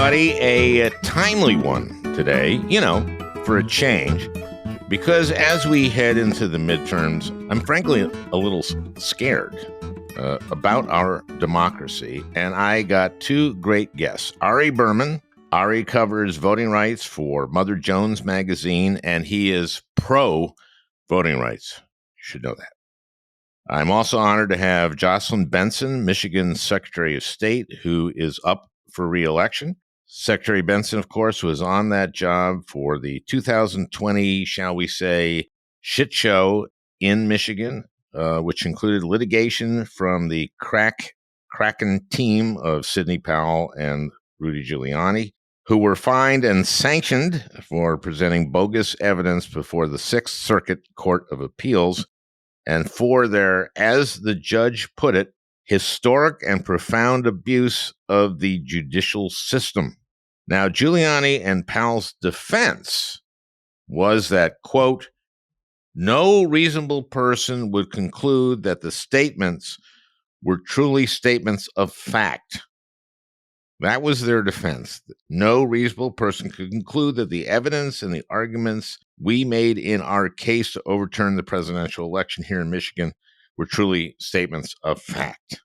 everybody. A timely one today, for a change, because as we head into the midterms, I'm frankly a little scared about our democracy. And I got two great guests. Ari Berman. Ari covers voting rights for Mother Jones magazine, and he is pro-voting rights. You should know that. I'm also honored to have JOCELYN Benson, Michigan's Secretary of State, who is up for re-election. Secretary Benson, of course, was on that job for the 2020, shall we say, shit show in Michigan, which included litigation from the Franken team of Sidney Powell and Rudy Giuliani, who were fined and sanctioned for presenting bogus evidence before the Sixth Circuit Court of Appeals and for their, as the judge put it, historic and profound abuse of the judicial system. Now, Giuliani and Powell's defense was that, quote, no reasonable person would conclude that the statements were truly statements of fact. That was their defense. No reasonable person could conclude that the evidence and the arguments we made in our case to overturn the presidential election here in Michigan were truly statements of fact.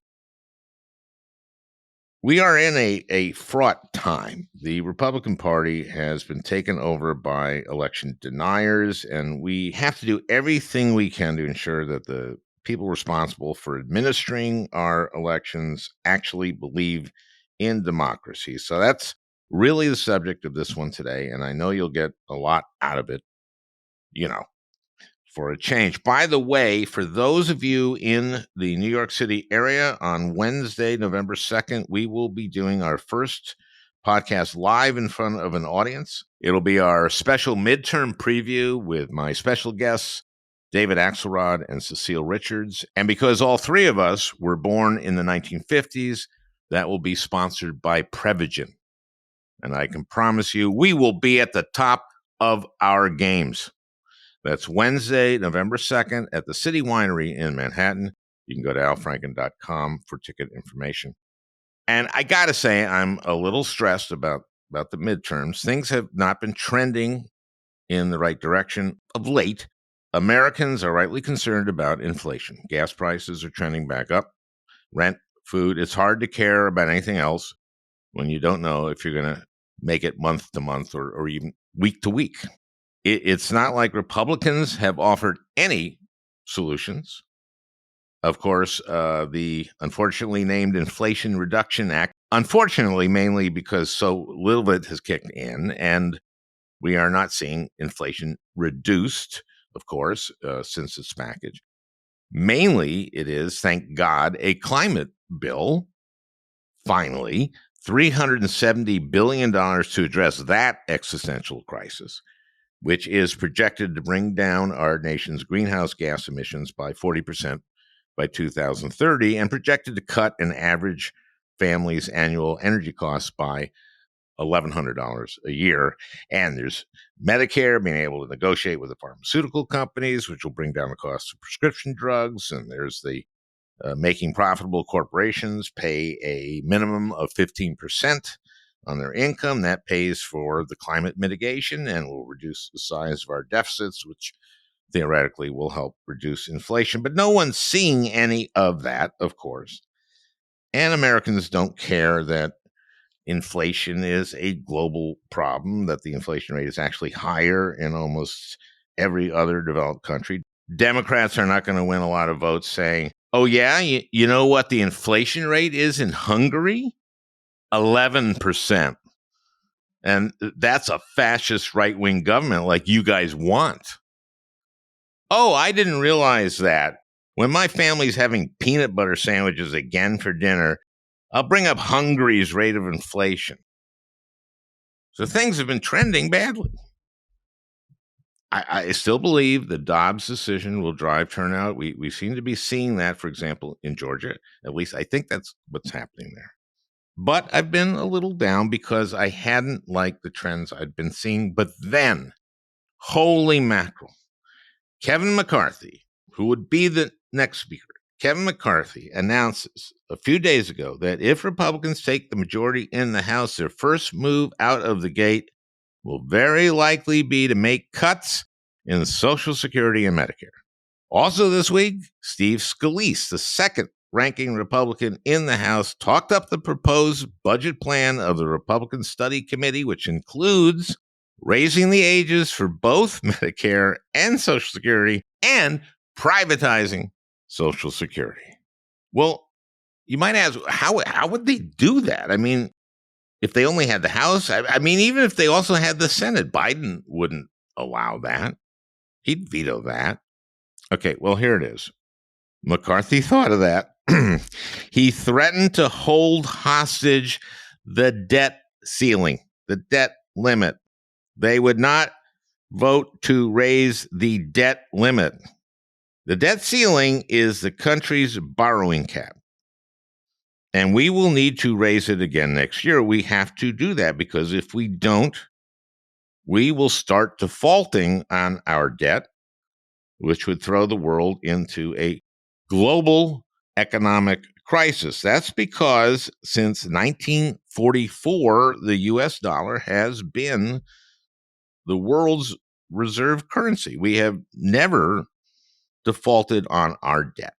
We are in a fraught time. The Republican Party has been taken over by election deniers, and we have to do everything we can to ensure that the people responsible for administering our elections actually believe in democracy. So that's really the subject of this one today, and I know you'll get a lot out of it, for a change. By the way, for those of you in the New York City area, on Wednesday, November 2nd, we will be doing our first podcast live in front of an audience. It'll be our special midterm preview with my special guests, David Axelrod and Cecile Richards. And because all three of us were born in the 1950s, that will be sponsored by Prevagen. And I can promise you, we will be at the top of our games. That's Wednesday, November 2nd at the City Winery in Manhattan. You can go to alfranken.com for ticket information. And I got to say, I'm a little stressed about the midterms. Things have not been trending in the right direction of late. Americans are rightly concerned about inflation. Gas prices are trending back up. Rent, food. It's hard to care about anything else when you don't know if you're going to make it month to month or even week to week. It's not like Republicans have offered any solutions. Of course, the unfortunately named Inflation Reduction Act, unfortunately, mainly because so little of it has kicked in, and we are not seeing inflation reduced, of course, since its package. Mainly, it is, thank God, a climate bill, finally, $370 billion to address that existential crisis, which is projected to bring down our nation's greenhouse gas emissions by 40% by 2030 and projected to cut an average family's annual energy costs by $1,100 a year. And there's Medicare being able to negotiate with the pharmaceutical companies, which will bring down the cost of prescription drugs. And there's the making profitable corporations pay a minimum of 15% on their income. That pays for the climate mitigation and will reduce the size of our deficits, which theoretically will help reduce inflation. But no one's seeing any of that, of course. And Americans don't care that inflation is a global problem, that the inflation rate is actually higher in almost every other developed country. Democrats are not going to win a lot of votes saying, oh, yeah, you know what the inflation rate is in Hungary? 11%. And that's a fascist right-wing government like you guys want. Oh, I didn't realize that. When my family's having peanut butter sandwiches again for dinner, I'll bring up Hungary's rate of inflation. So things have been trending badly. I still believe the Dobbs decision will drive turnout. We seem to be seeing that, for example, in Georgia. At least I think that's what's happening there. But I've been a little down because I hadn't liked the trends I'd been seeing. But then, holy mackerel, Kevin McCarthy, who would be the next speaker, Kevin McCarthy announces a few days ago that if Republicans take the majority in the House, their first move out of the gate will very likely be to make cuts in Social Security and Medicare. Also this week, Steve Scalise, the second-ranking Republican in the House, talked up the proposed budget plan of the Republican Study Committee, which includes raising the ages for both Medicare and Social Security and privatizing Social Security. Well, you might ask, how would they do that? I mean, if they only had the House, I mean, even if they also had the Senate, Biden wouldn't allow that. He'd veto that. Okay, well, here it is. McCarthy thought of that. He threatened to hold hostage the debt ceiling, the debt limit. They would not vote to raise the debt limit. The debt ceiling is the country's borrowing cap. And we will need to raise it again next year. We have to do that because if we don't, we will start defaulting on our debt, which would throw the world into a global economic crisis. That's because since 1944, the US dollar has been the world's reserve currency. We have never defaulted on our debt.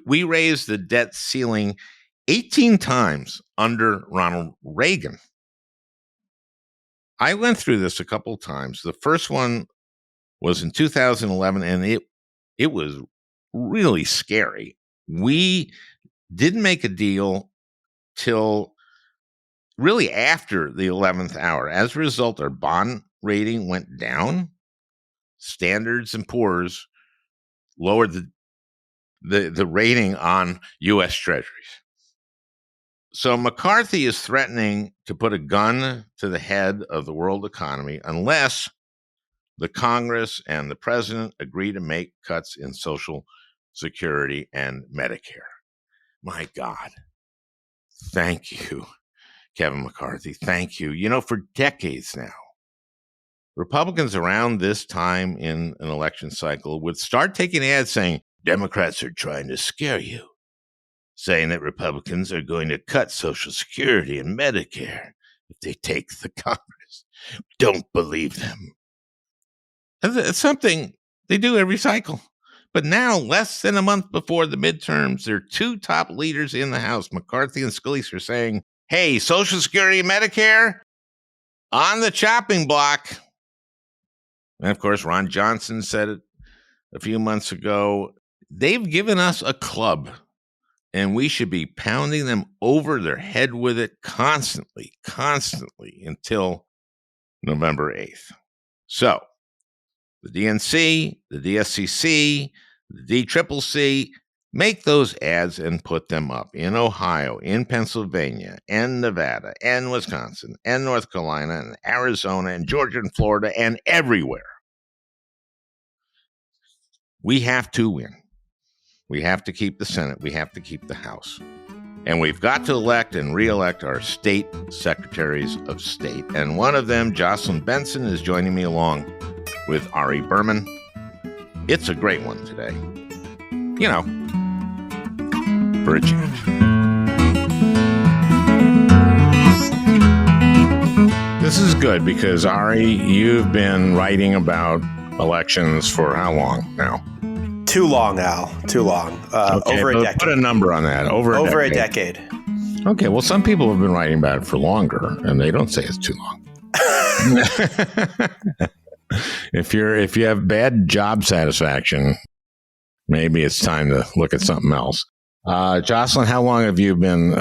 We raised the debt ceiling 18 times under Ronald Reagan. I went through this a couple of times. The first one was in 2011, and it was really scary. We didn't make a deal till really after the 11th hour. As a result, our bond rating went down. Standards & Poor's lowered the rating on U.S. Treasuries. So McCarthy is threatening to put a gun to the head of the world economy unless the Congress and the president agree to make cuts in Social Security and Medicare. My God. Thank you, Kevin McCarthy. Thank you. You know, for decades now, Republicans around this time in an election cycle would start taking ads saying, Democrats are trying to scare you, saying that Republicans are going to cut Social Security and Medicare if they take the Congress. Don't believe them. It's something they do every cycle. But now, less than a month before the midterms, their two top leaders in the House, McCarthy and Scalise, are saying, hey, Social Security and Medicare on the chopping block. And of course, Ron Johnson said it a few months ago. They've given us a club, and we should be pounding them over their head with it constantly until November 8th. So, the DNC, the DSCC, the DCCC, make those ads and put them up in Ohio, in Pennsylvania, and Nevada, and Wisconsin, and North Carolina, and Arizona, and Georgia, and Florida, and everywhere. We have to win. We have to keep the Senate. We have to keep the House. And we've got to elect and re-elect our state secretaries of state. And one of them, JOCELYN Benson, is joining me along with Ari Berman. It's a great one today. You know, for a change. This is good because, Ari, you've been writing about elections for how long now? Too long, Al. Too long. Okay, over a decade. Put a number on that. Over a decade. Okay, well, some people have been writing about it for longer, and they don't say it's too long. If you have bad job satisfaction, maybe it's time to look at something else. JOCELYN, how long have you been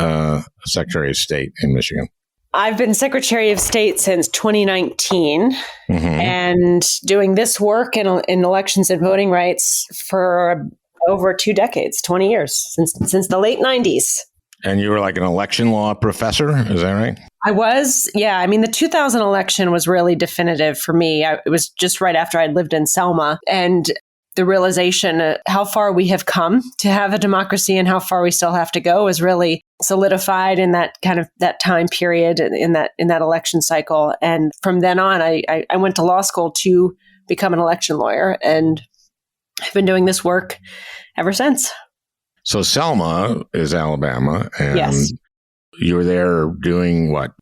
Secretary of State in Michigan? I've been Secretary of State since 2019 and doing this work in elections and voting rights for over 2 decades, 20 years, since the late 90s. And you were like an election law professor, is that right? I was, yeah. I mean, the 2000 election was really definitive for me. It was just right after I'd lived in Selma, and the realization how far we have come to have a democracy and how far we still have to go is really solidified in that kind of that time period in that election cycle. And from then on, I went to law school to become an election lawyer, and I've been doing this work ever since. So Selma is Alabama, and Yes. you were there doing what?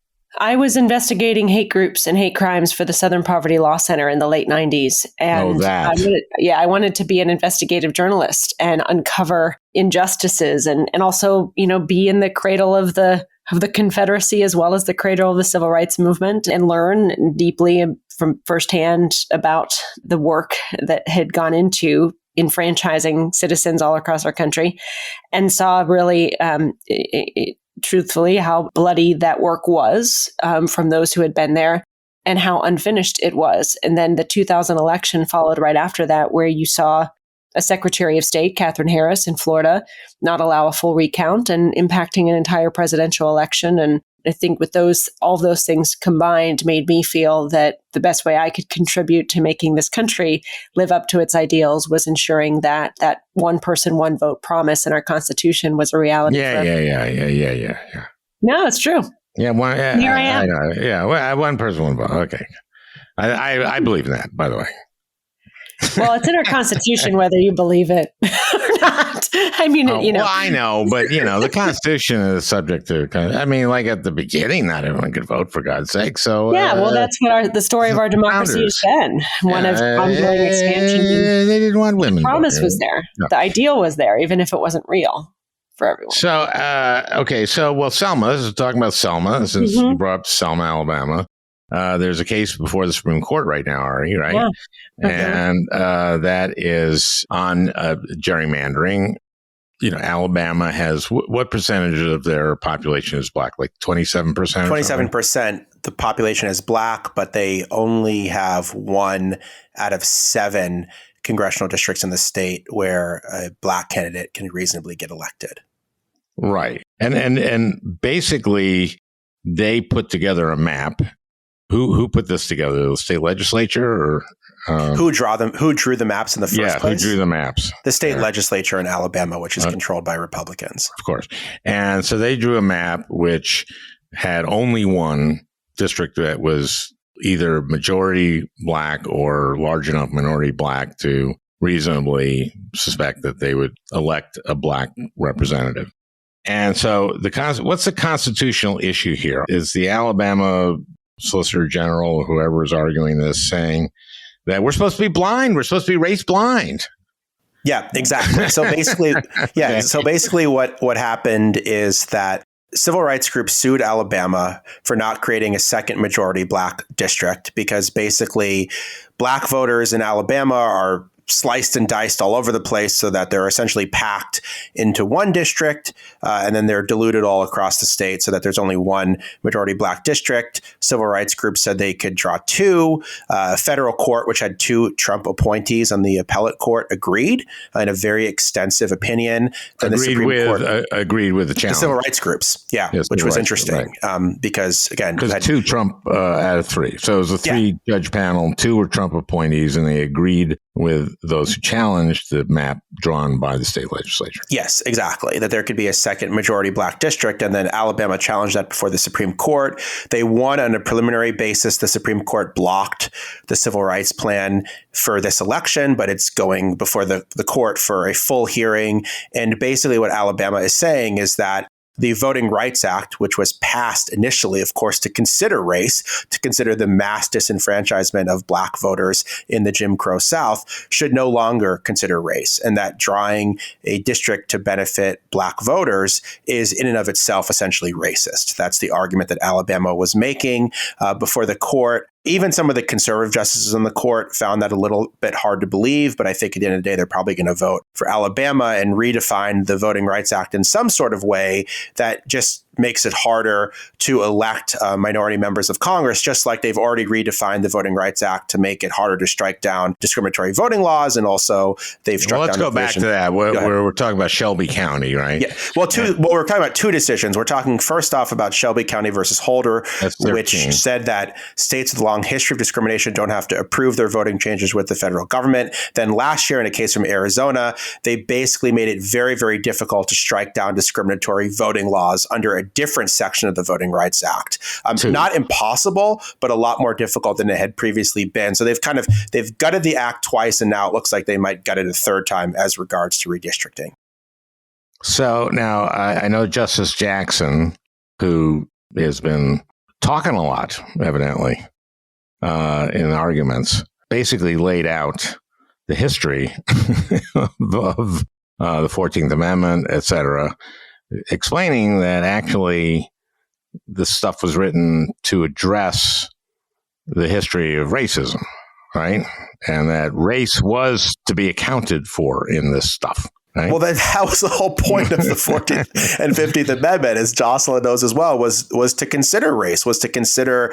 I was investigating hate groups and hate crimes for the Southern Poverty Law Center in the late 90s. And I wanted to be an investigative journalist and uncover injustices and also, be in the cradle of the Confederacy as well as the cradle of the civil rights movement and learn deeply from firsthand about the work that had gone into enfranchising citizens all across our country, and saw really truthfully how bloody that work was from those who had been there and how unfinished it was. And then the 2000 election followed right after that, where you saw a Secretary of State, Katherine Harris in Florida, not allow a full recount and impacting an entire presidential election. And I think with all of those things combined made me feel that the best way I could contribute to making this country live up to its ideals was ensuring that one person, one vote promise in our Constitution was a reality. Yeah. No, it's true. Yeah, Here I am. One person, one vote. Okay, I believe in that. By the way. Well, it's in our Constitution, whether you believe it or not. I mean, Well, I know, but the Constitution is subject to. Like at the beginning, not everyone could vote, for God's sake. So that's what the story of our democracy has been. One of ongoing expansion. They didn't want women. The promise was there. No. The ideal was there, even if it wasn't real for everyone. So, Selma. This is talking about Selma. Since you brought up Selma, Alabama. There's a case before the Supreme Court right now, Ari, right? Yeah. And that is on gerrymandering. Alabama has what percentage of their population is black? Like 27%? 27%. The population is black, but they only have 1 out of 7 congressional districts in the state where a black candidate can reasonably get elected. Right. And basically they put together a map. Who put this together? The state legislature or who drew the maps in the first place? Who drew the maps? The state legislature in Alabama, which is controlled by Republicans. Of course. And so they drew a map which had only one district that was either majority black or large enough minority black to reasonably suspect that they would elect a black representative. And so what's the constitutional issue here? Is the Alabama Solicitor General or whoever is arguing this saying that we're supposed to be blind, we're supposed to be race blind? Yeah, exactly. So basically, what happened is that civil rights groups sued Alabama for not creating a second majority black district because basically black voters in Alabama are sliced and diced all over the place so that they're essentially packed into one district and then they're diluted all across the state so that there's only one majority black district. Civil rights groups said they could draw 2. Federal court, which had 2 Trump appointees on the appellate court, agreed in a very extensive opinion. Agreed with the challenge. The civil rights groups, which was interesting because, again, 2 Trump out of 3. So it was a 3-judge panel. 2 were Trump appointees, and they agreed with those who challenged the map drawn by the state legislature. Yes, exactly. That there could be a second majority black district. And then Alabama challenged that before the Supreme Court. They won on a preliminary basis. The Supreme Court blocked the civil rights plan for this election, but it's going before the court for a full hearing. And basically what Alabama is saying is that the Voting Rights Act, which was passed initially, of course, to consider race, to consider the mass disenfranchisement of black voters in the Jim Crow South, should no longer consider race. And that drawing a district to benefit black voters is in and of itself essentially racist. That's the argument that Alabama was making before the court. Even some of the conservative justices in the court found that a little bit hard to believe, but I think at the end of the day, they're probably going to vote for Alabama and redefine the Voting Rights Act in some sort of way that just makes it harder to elect minority members of Congress, just like they've already redefined the Voting Rights Act to make it harder to strike down discriminatory voting laws. And also they've struck down. Let's go back to that. We're talking about Shelby County, right? Yeah. Well, we're talking about 2 decisions. We're talking first off about Shelby County versus Holder, which said that states with a long history of discrimination don't have to approve their voting changes with the federal government. Then last year, in a case from Arizona, they basically made it very, very difficult to strike down discriminatory voting laws under a different section of the Voting Rights Act. Not impossible, but a lot more difficult than it had previously been. So they've gutted the act twice, and now it looks like they might gut it a third time as regards to redistricting. So now I know Justice Jackson, who has been talking a lot, evidently, in arguments, basically laid out the history of the 14th Amendment, et cetera, explaining that actually this stuff was written to address the history of racism, right? And that race was to be accounted for in this stuff. Right? Well, that was the whole point of the 14th and 15th Amendment, as JOCELYN knows as well, was to consider race, was to consider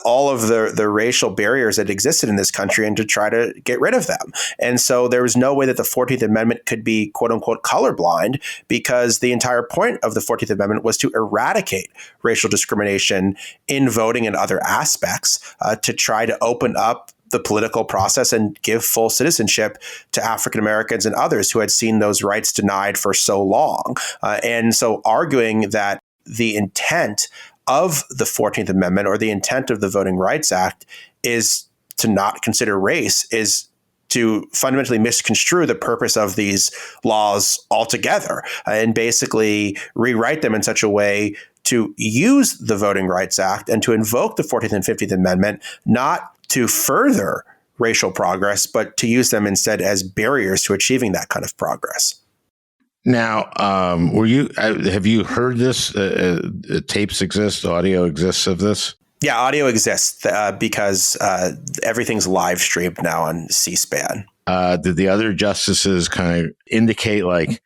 all of the racial barriers that existed in this country and to try to get rid of them. And so there was no way that the 14th Amendment could be, quote unquote, colorblind, because the entire point of the 14th Amendment was to eradicate racial discrimination in voting and other aspects, to try to open up the political process and give full citizenship to African Americans and others who had seen those rights denied for so long. And so arguing that the intent of the 14th Amendment or the intent of the Voting Rights Act is to not consider race is to fundamentally misconstrue the purpose of these laws altogether, and basically rewrite them in such a way to use the Voting Rights Act and to invoke the 14th and 15th Amendment, not to further racial progress, but to use them instead as barriers to achieving that kind of progress. Now, have you heard this? Tapes exist, audio exists of this? Yeah, audio exists because everything's live streamed now on C-SPAN. Did the other justices kind of indicate like,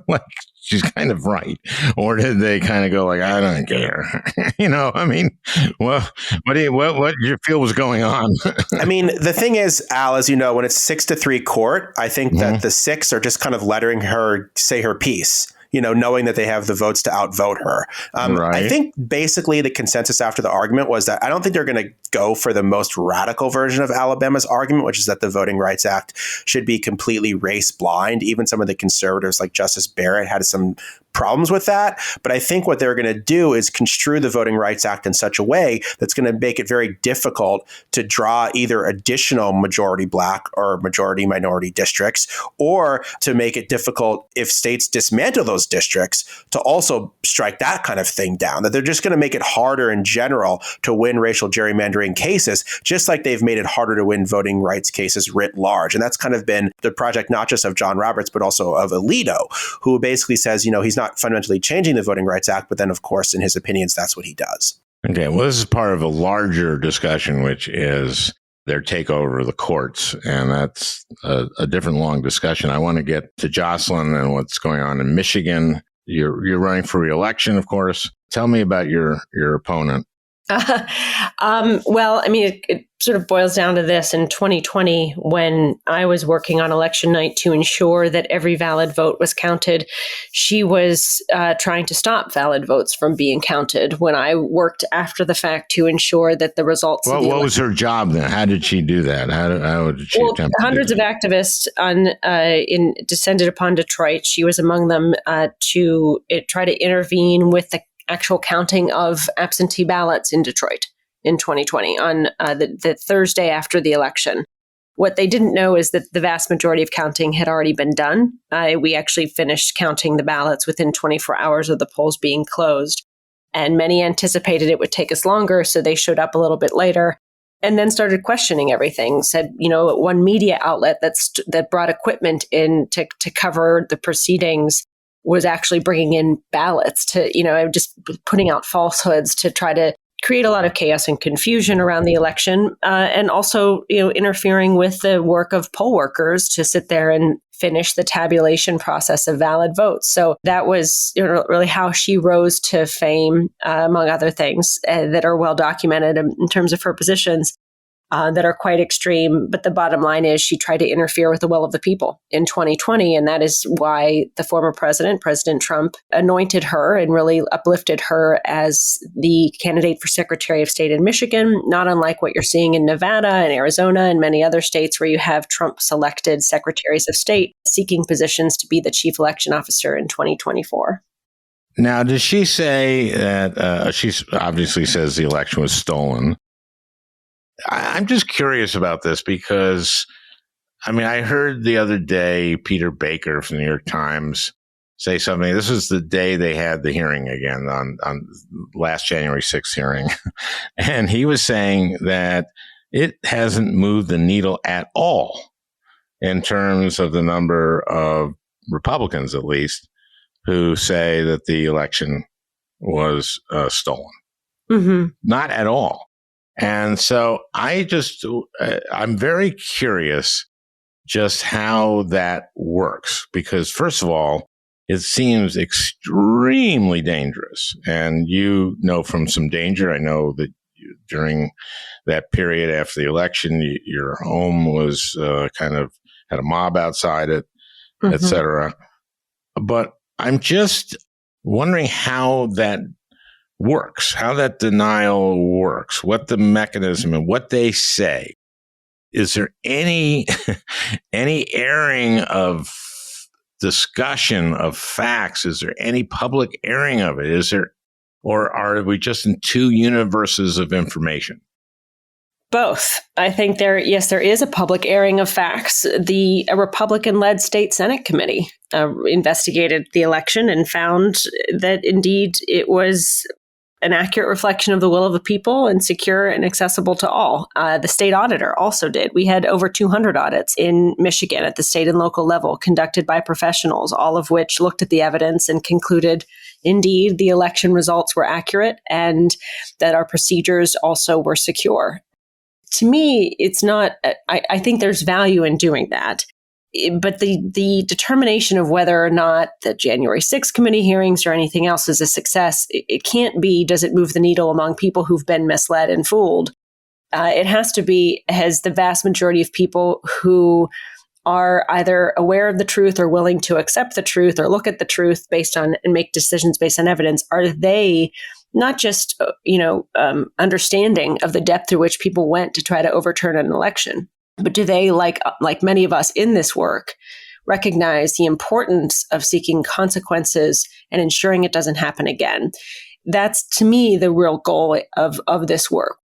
like she's kind of right, or did they kind of go like, I don't care? I mean, well, what do you feel was going on? I mean, the thing is, Al, as you know, when it's 6-3 court, I think that the six are just kind of letting her say her piece, knowing that they have the votes to outvote her. Right. I think basically the consensus after the argument was that I don't think they're going to go for the most radical version of Alabama's argument, which is that the Voting Rights Act should be completely race blind. Even some of the conservatives like Justice Barrett had some problems with that. But I think what they're going to do is construe the Voting Rights Act in such a way that's going to make it very difficult to draw either additional majority black or majority minority districts, or to make it difficult if states dismantle those districts to also strike that kind of thing down. That they're just going to make it harder in general to win racial gerrymandering cases, just like they've made it harder to win voting rights cases writ large. And that's kind of been the project not just of John Roberts, but also of Alito, who basically says, he's not fundamentally changing the Voting Rights Act, but then, of course, in his opinions, that's what he does. Okay, well, this is part of a larger discussion, which is their takeover of the courts, and that's a different long discussion. I want to get to JOCELYN and what's going on in Michigan. You're running for re-election, of course. Tell me about your opponent. Well, I mean, it sort of boils down to this. In 2020, when I was working on election night to ensure that every valid vote was counted, she was trying to stop valid votes from being counted. When I worked after the fact to ensure that the results. Well, what was her job then? How did she do that? How did she attempt? Hundreds of activists descended upon Detroit. She was among them to try to intervene with the actual counting of absentee ballots in Detroit in 2020 on the Thursday after the election. What they didn't know is that the vast majority of counting had already been done. We actually finished counting the ballots within 24 hours of the polls being closed. And many anticipated it would take us longer, so they showed up a little bit later and then started questioning everything. Said, one media outlet that brought equipment in to cover the proceedings was actually bringing in ballots to, just putting out falsehoods to try to create a lot of chaos and confusion around the election, and also, interfering with the work of poll workers to sit there and finish the tabulation process of valid votes. So that was really how she rose to fame, among other things that are well documented in terms of her positions. That are quite extreme. But the bottom line is she tried to interfere with the will of the people in 2020. And that is why the former president, President Trump, anointed her and really uplifted her as the candidate for Secretary of State in Michigan, not unlike what you're seeing in Nevada and Arizona and many other states where you have Trump-selected secretaries of state seeking positions to be the chief election officer in 2024. Now, does she say that she obviously says the election was stolen? I'm just curious about this because, I mean, I heard the other day Peter Baker from the New York Times say something. This was the day they had the hearing again on last January 6th hearing. And he was saying that it hasn't moved the needle at all in terms of the number of Republicans, at least, who say that the election was stolen. Mm-hmm. Not at all. And so I'm very curious just how that works, because first of all, it seems extremely dangerous. And you know from some danger, I know that during that period after the election, your home was kind of had a mob outside it, et cetera. But I'm just wondering how that works, how that denial works, what the mechanism and what they say. Is there any airing of discussion of facts? Is there any public airing of it? Is there, or are we just in two universes of information? Both. I think there is a public airing of facts. A Republican-led state Senate committee investigated the election and found that indeed it was an accurate reflection of the will of the people and secure and accessible to all. The state auditor also did. We had over 200 audits in Michigan at the state and local level conducted by professionals, all of which looked at the evidence and concluded, indeed, the election results were accurate and that our procedures also were secure. To me, it's not, I think there's value in doing that. But the determination of whether or not the January 6th committee hearings or anything else is a success, it can't be, does it move the needle among people who've been misled and fooled? It has to be, has the vast majority of people who are either aware of the truth or willing to accept the truth or look at the truth based on and make decisions based on evidence, are they not just, understanding of the depth through which people went to try to overturn an election, but do they, like many of us in this work, recognize the importance of seeking consequences and ensuring it doesn't happen again? That's, to me, the real goal of this work.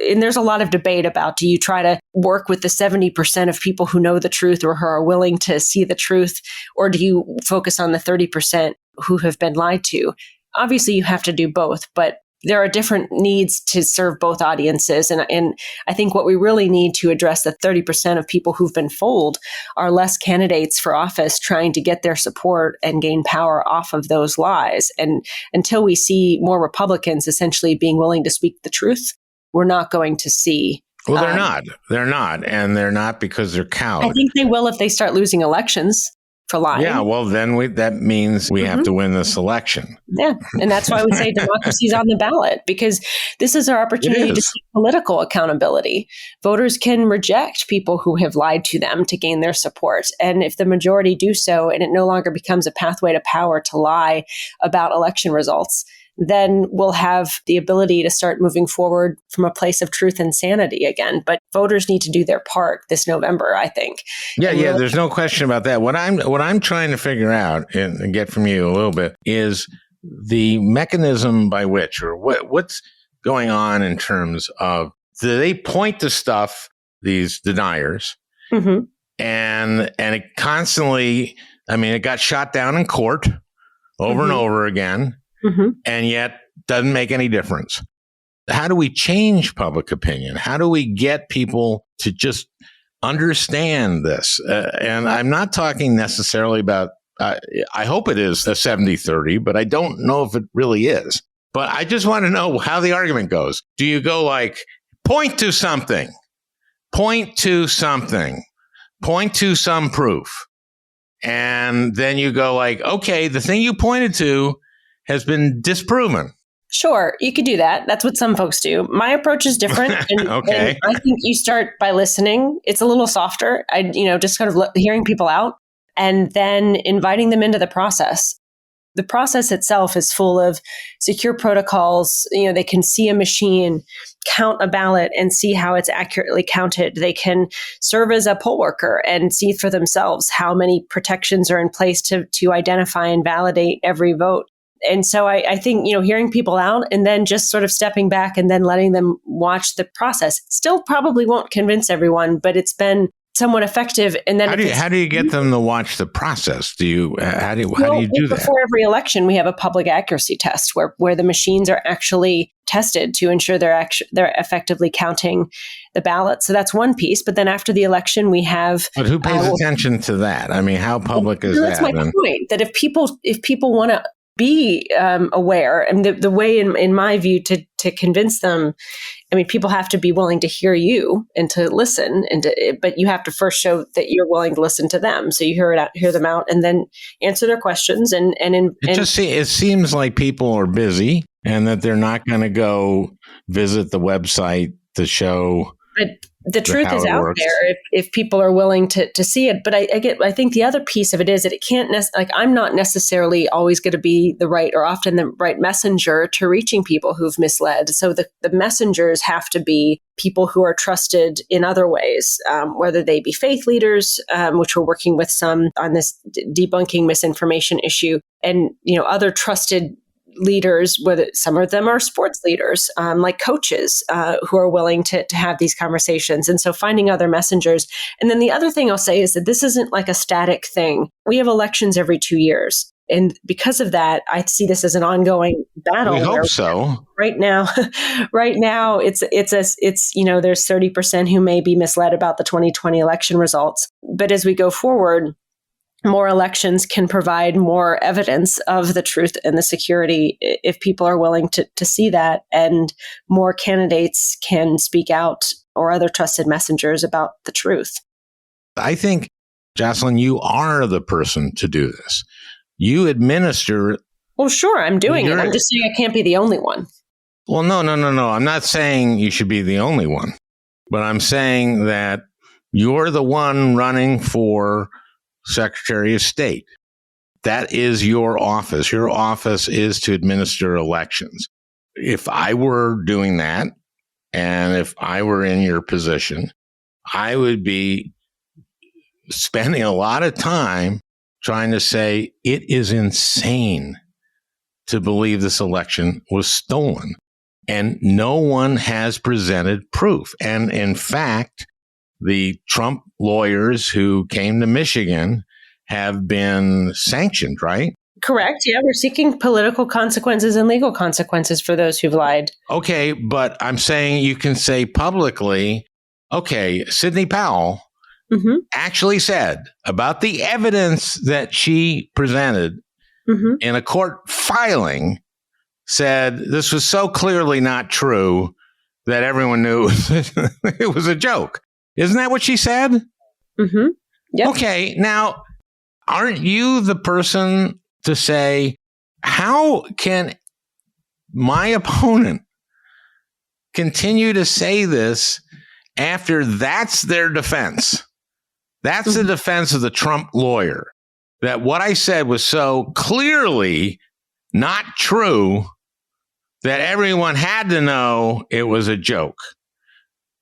And there's a lot of debate about, do you try to work with the 70% of people who know the truth or who are willing to see the truth, or do you focus on the 30% who have been lied to? Obviously, you have to do both, but there are different needs to serve both audiences. And I think what we really need to address the 30% of people who've been fooled are less candidates for office trying to get their support and gain power off of those lies. And until we see more Republicans essentially being willing to speak the truth, we're not going to see. Well, they're not. They're not. And they're not because they're cowed. I think they will if they start losing elections for lying. Yeah, well, then that means we have to win this election. Yeah, and that's why we say democracy is on the ballot, because this is our opportunity to seek political accountability. Voters can reject people who have lied to them to gain their support. And if the majority do so, and it no longer becomes a pathway to power to lie about election results, then we'll have the ability to start moving forward from a place of truth and sanity again. But voters need to do their part this November, I think. Yeah, there's no question about that. What I'm trying to figure out and get from you a little bit is the mechanism by which, or what's going on in terms of, do they point to stuff, these deniers, and it constantly, I mean, it got shot down in court over and over again. And yet doesn't make any difference. How do we change public opinion? How do we get people to just understand this? And I'm not talking necessarily about, I hope it is a 70-30, but I don't know if it really is. But I just want to know how the argument goes. Do you go like, point to something, point to some proof? And then you go like, okay, the thing you pointed to has been disproven. Sure, you could do that. That's what some folks do. My approach is different. And, okay. And I think you start by listening. It's a little softer. Just kind of hearing people out and then inviting them into the process. The process itself is full of secure protocols. They can see a machine, count a ballot and see how it's accurately counted. They can serve as a poll worker and see for themselves how many protections are in place to identify and validate every vote. And so I think, hearing people out and then just sort of stepping back and then letting them watch the process still probably won't convince everyone, but it's been somewhat effective. And then how do you get them to watch the process? How do you do that? Before every election, we have a public accuracy test where the machines are actually tested to ensure they're effectively counting the ballot. So that's one piece. But then after the election, we have. But who pays attention to that? I mean, how public is that? That's my point. That if people want to be aware, and the way, in my view, to convince them. I mean, people have to be willing to hear you and to listen, but you have to first show that you're willing to listen to them. So you hear them out, and then answer their questions. It seems like people are busy and that they're not going to go visit the website to show. But the truth is out there if people are willing to see it. But I think the other piece of it is that it can't I'm not necessarily always going to be the right or often the right messenger to reaching people who've misled. So the messengers have to be people who are trusted in other ways, whether they be faith leaders, which we're working with some on this debunking misinformation issue, and other trusted leaders, whether some of them are sports leaders, like coaches, who are willing to have these conversations. And so finding other messengers. And then the other thing I'll say is that this isn't like a static thing. We have elections every 2 years. And because of that, I see this as an ongoing battle. We hope so. Right now, it's there's 30% who may be misled about the 2020 election results. But as we go forward, more elections can provide more evidence of the truth and the security if people are willing to see that, and more candidates can speak out, or other trusted messengers, about the truth. I think, JOCELYN, you are the person to do this. You administer. Well, sure, I'm doing it. I'm just saying I can't be the only one. Well, no. I'm not saying you should be the only one, but I'm saying that you're the one running for Secretary of State. That is your office. Your office is to administer elections. If I were doing that, and if I were in your position, I would be spending a lot of time trying to say it is insane to believe this election was stolen. And no one has presented proof. And in fact, the Trump lawyers who came to Michigan have been sanctioned, right? Correct. Yeah, we're seeking political consequences and legal consequences for those who've lied. Okay, but I'm saying you can say publicly, okay, Sidney Powell actually said about the evidence that she presented in a court filing, said this was so clearly not true that everyone knew it was a joke. Isn't that what she said? Mm-hmm. Yep. Okay, now, aren't you the person to say, how can my opponent continue to say this after that's their defense? That's the defense of the Trump lawyer, that what I said was so clearly not true that everyone had to know it was a joke.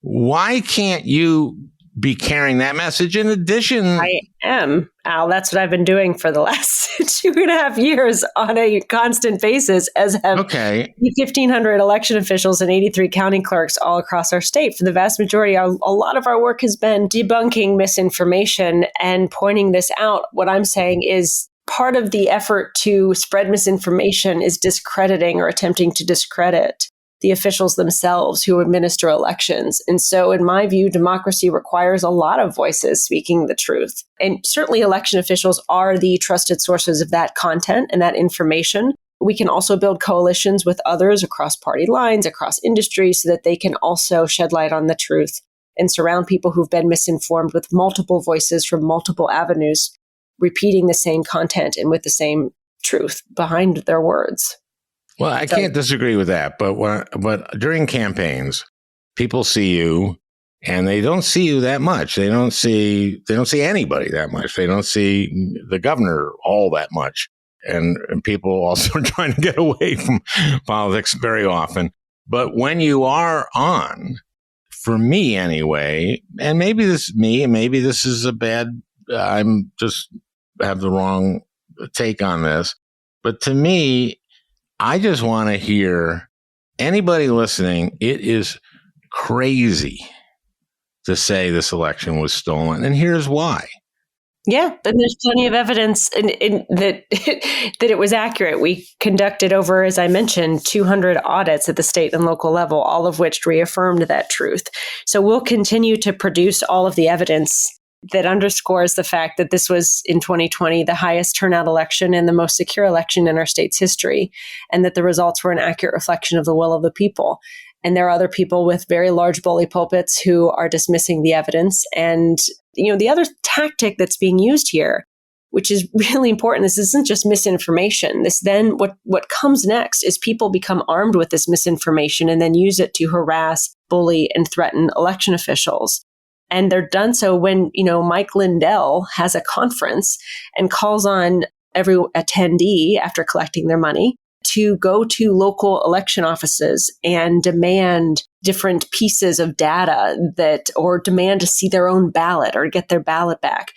Why can't you be carrying that message in addition? I am, Al. That's what I've been doing for the last 2.5 years on a constant basis, as have 1,500 election officials and 83 county clerks all across our state. For the vast majority, a lot of our work has been debunking misinformation and pointing this out. What I'm saying is part of the effort to spread misinformation is discrediting or attempting to discredit the officials themselves who administer elections. And so, in my view, democracy requires a lot of voices speaking the truth. And certainly election officials are the trusted sources of that content and that information. We can also build coalitions with others across party lines, across industry, so that they can also shed light on the truth and surround people who've been misinformed with multiple voices from multiple avenues, repeating the same content and with the same truth behind their words. Well, I can't disagree with that, but during campaigns, people see you, and they don't see you that much. They don't see anybody that much. They don't see the governor all that much, and people also are trying to get away from politics very often. But when you are on, for me anyway, and maybe this is me, and maybe this is I'm just have the wrong take on this, but to me, I just want to hear anybody listening. It is crazy to say this election was stolen, and here's why. Yeah, and there's plenty of evidence that that it was accurate. We conducted over, as I mentioned, 200 audits at the state and local level, all of which reaffirmed that truth. So we'll continue to produce all of the evidence that underscores the fact that this was, in 2020, the highest turnout election and the most secure election in our state's history, and that the results were an accurate reflection of the will of the people. And there are other people with very large bully pulpits who are dismissing the evidence. And, the other tactic that's being used here, which is really important, this isn't just misinformation. This then, what comes next is people become armed with this misinformation and then use it to harass, bully, and threaten election officials. And they're done so when, Mike Lindell has a conference and calls on every attendee after collecting their money to go to local election offices and demand different pieces of data or demand to see their own ballot or get their ballot back.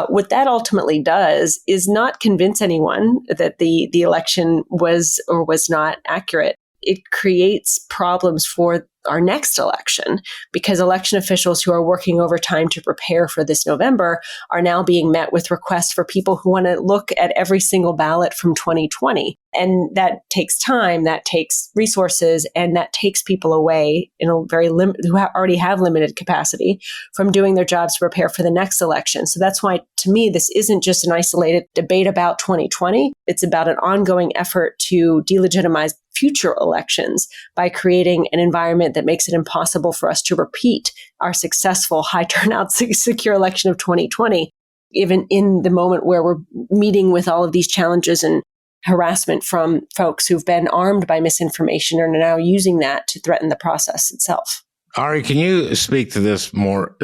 What that ultimately does is not convince anyone that the election was or was not accurate. It creates problems for our next election, because election officials who are working overtime to prepare for this November are now being met with requests for people who want to look at every single ballot from 2020. And that takes time, that takes resources, and that takes people away in a very who already have limited capacity from doing their jobs to prepare for the next election. So that's why, to me, this isn't just an isolated debate about 2020. It's about an ongoing effort to delegitimize future elections by creating an environment that makes it impossible for us to repeat our successful high turnout secure election of 2020, even in the moment where we're meeting with all of these challenges and harassment from folks who've been armed by misinformation and are now using that to threaten the process itself. Ari, can you speak to this more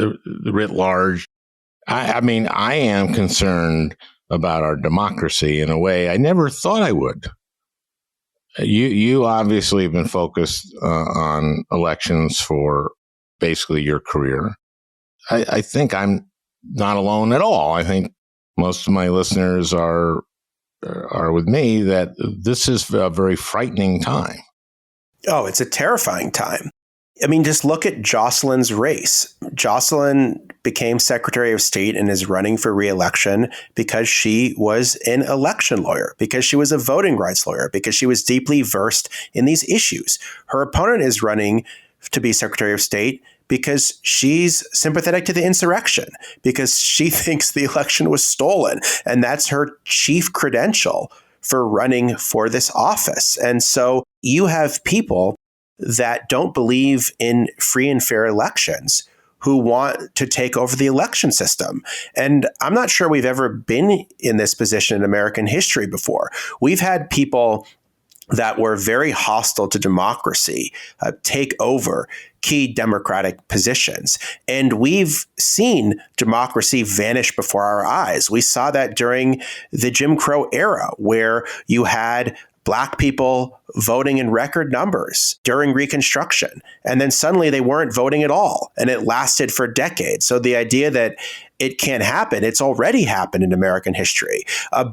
writ large? I mean, I am concerned about our democracy in a way I never thought I would. You obviously have been focused on elections for basically your career. I think I'm not alone at all. I think most of my listeners are with me that this is a very frightening time. Oh, it's a terrifying time. I mean, just look at JOCELYN's race. JOCELYN became Secretary of State and is running for re-election because she was an election lawyer, because she was a voting rights lawyer, because she was deeply versed in these issues. Her opponent is running to be Secretary of State because she's sympathetic to the insurrection, because she thinks the election was stolen. And that's her chief credential for running for this office. And so you have people that don't believe in free and fair elections who want to take over the election system. And I'm not sure we've ever been in this position in American history before. We've had people that were very hostile to democracy take over key democratic positions. And we've seen democracy vanish before our eyes. We saw that during the Jim Crow era, where you had Black people voting in record numbers during Reconstruction. And then suddenly they weren't voting at all. And it lasted for decades. So the idea that it can't happen, it's already happened in American history.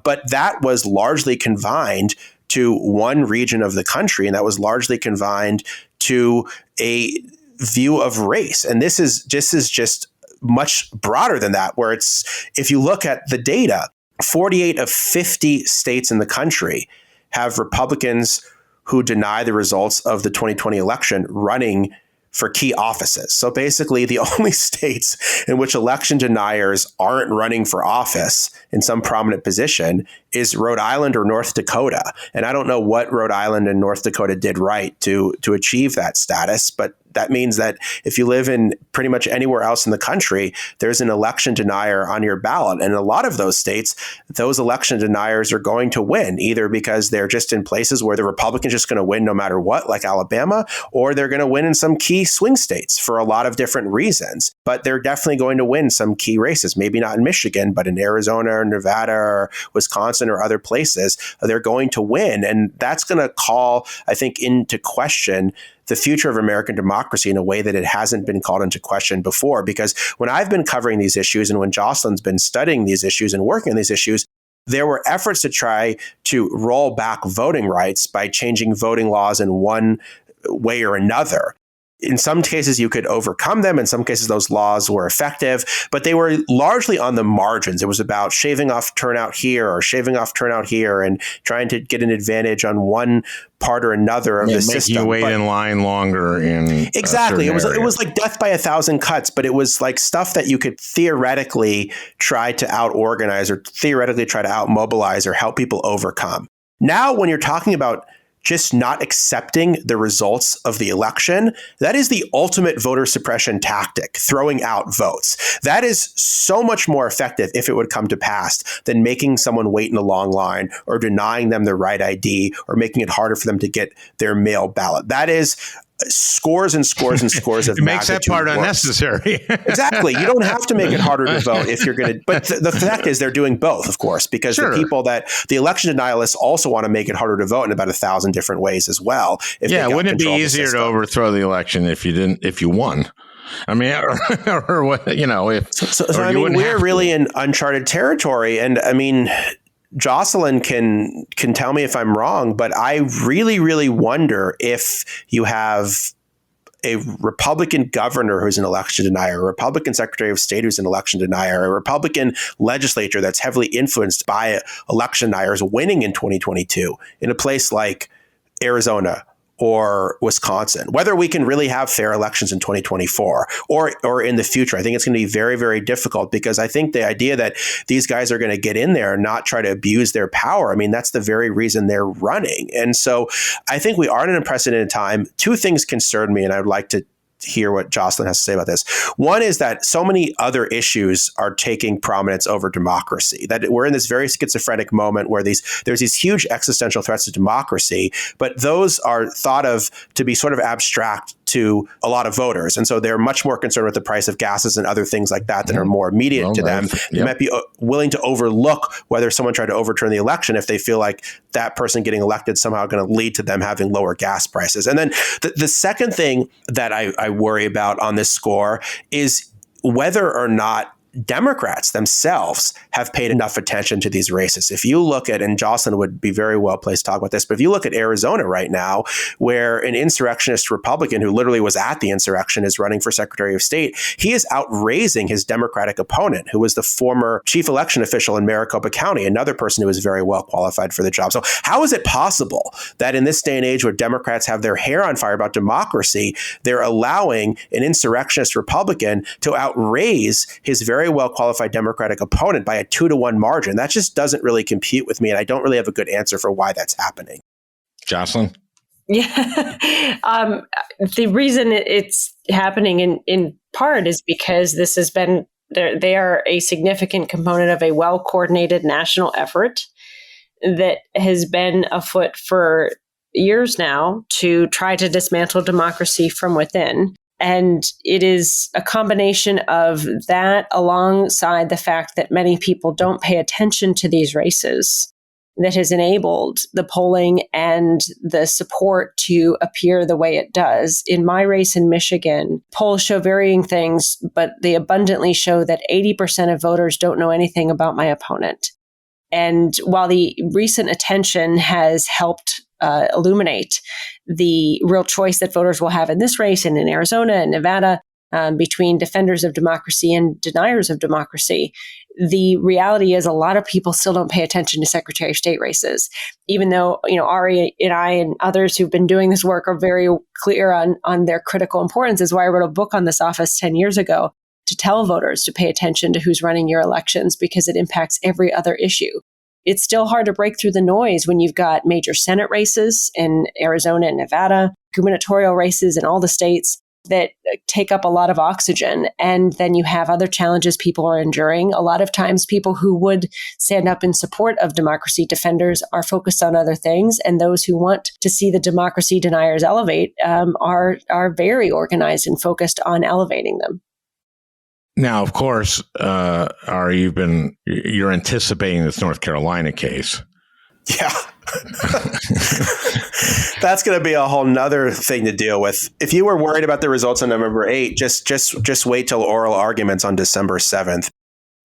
But that was largely confined to one region of the country. And that was largely confined to a view of race. And this is just much broader than that, where it's, if you look at the data, 48 of 50 states in the country have Republicans who deny the results of the 2020 election running for key offices. So basically, the only states in which election deniers aren't running for office in some prominent position is Rhode Island or North Dakota. And I don't know what Rhode Island and North Dakota did right to achieve that status, but that means that if you live in pretty much anywhere else in the country, there's an election denier on your ballot. And in a lot of those states, those election deniers are going to win, either because they're just in places where the Republicans are just going to win no matter what, like Alabama, or they're going to win in some key swing states for a lot of different reasons. But they're definitely going to win some key races, maybe not in Michigan, but in Arizona or Nevada or Wisconsin or other places, they're going to win. And that's going to call, I think, into question the future of American democracy in a way that it hasn't been called into question before. Because when I've been covering these issues and when JOCELYN's been studying these issues and working on these issues, there were efforts to try to roll back voting rights by changing voting laws in one way or another. In some cases, you could overcome them. In some cases, those laws were effective, but they were largely on the margins. It was about shaving off turnout here or shaving off turnout here and trying to get an advantage on one part or another of the system. Making you wait in line longer in exactly. It was like death by a thousand cuts, but it was like stuff that you could theoretically try to out-organize or theoretically try to out-mobilize or help people overcome. Now, when you're talking about just not accepting the results of the election, that is the ultimate voter suppression tactic, throwing out votes. That is so much more effective if it would come to pass than making someone wait in a long line or denying them their right ID or making it harder for them to get their mail ballot. That is scores and scores and scores of it makes that part worse. Unnecessary. Exactly. You don't have to make it harder to vote if you're going to. But the fact is they're doing both, of course, because the people that the election denialists also want to make it harder to vote in about 1,000 different ways as well. Wouldn't it be easier to overthrow the election if you won? I mean, or what, if. So I mean, we're really in uncharted territory. And I mean, JOCELYN can tell me if I'm wrong, but I really, really wonder if you have a Republican governor who's an election denier, a Republican Secretary of State who's an election denier, a Republican legislature that's heavily influenced by election deniers winning in 2022 in a place like Arizona or Wisconsin, whether we can really have fair elections in 2024 or in the future. I think it's going to be very, very difficult because I think the idea that these guys are going to get in there and not try to abuse their power, I mean, that's the very reason they're running. And so I think we are in an unprecedented time. Two things concern me, and I would like to hear what JOCELYN has to say about this. One is that so many other issues are taking prominence over democracy, that we're in this very schizophrenic moment where there's these huge existential threats to democracy, but those are thought of to be sort of abstract to a lot of voters. And so they're much more concerned with the price of gases and other things like that are more immediate to them. They might be willing to overlook whether someone tried to overturn the election if they feel like that person getting elected somehow going to lead to them having lower gas prices. And then the second thing that I worry about on this score is whether or not Democrats themselves have paid enough attention to these races. If you look at, and JOCELYN would be very well placed to talk about this, but if you look at Arizona right now, where an insurrectionist Republican who literally was at the insurrection is running for Secretary of State, he is outraising his Democratic opponent, who was the former chief election official in Maricopa County, another person who is very well qualified for the job. So how is it possible that in this day and age where Democrats have their hair on fire about democracy, they're allowing an insurrectionist Republican to outraise his very well-qualified Democratic opponent by a 2-to-1 margin? That just doesn't really compute with me, and I don't really have a good answer for why that's happening. JOCELYN? Yeah. The reason it's happening in part is because this has been, they are a significant component of a well-coordinated national effort that has been afoot for years now to try to dismantle democracy from within. And it is a combination of that alongside the fact that many people don't pay attention to these races that has enabled the polling and the support to appear the way it does. In my race in Michigan, polls show varying things, but they abundantly show that 80% of voters don't know anything about my opponent. And while the recent attention has helped illuminate the real choice that voters will have in this race and in Arizona and Nevada between defenders of democracy and deniers of democracy, the reality is a lot of people still don't pay attention to Secretary of State races, even though, Ari and I and others who've been doing this work are very clear on their critical importance. Is why I wrote a book on this office 10 years ago to tell voters to pay attention to who's running your elections because it impacts every other issue. It's still hard to break through the noise when you've got major Senate races in Arizona and Nevada, gubernatorial races in all the states that take up a lot of oxygen. And then you have other challenges people are enduring. A lot of times people who would stand up in support of democracy defenders are focused on other things. And those who want to see the democracy deniers elevate are very organized and focused on elevating them. Now, of course, Ari, you're anticipating this North Carolina case. Yeah. That's going to be a whole nother thing to deal with. If you were worried about the results on November 8th, just wait till oral arguments on December 7th.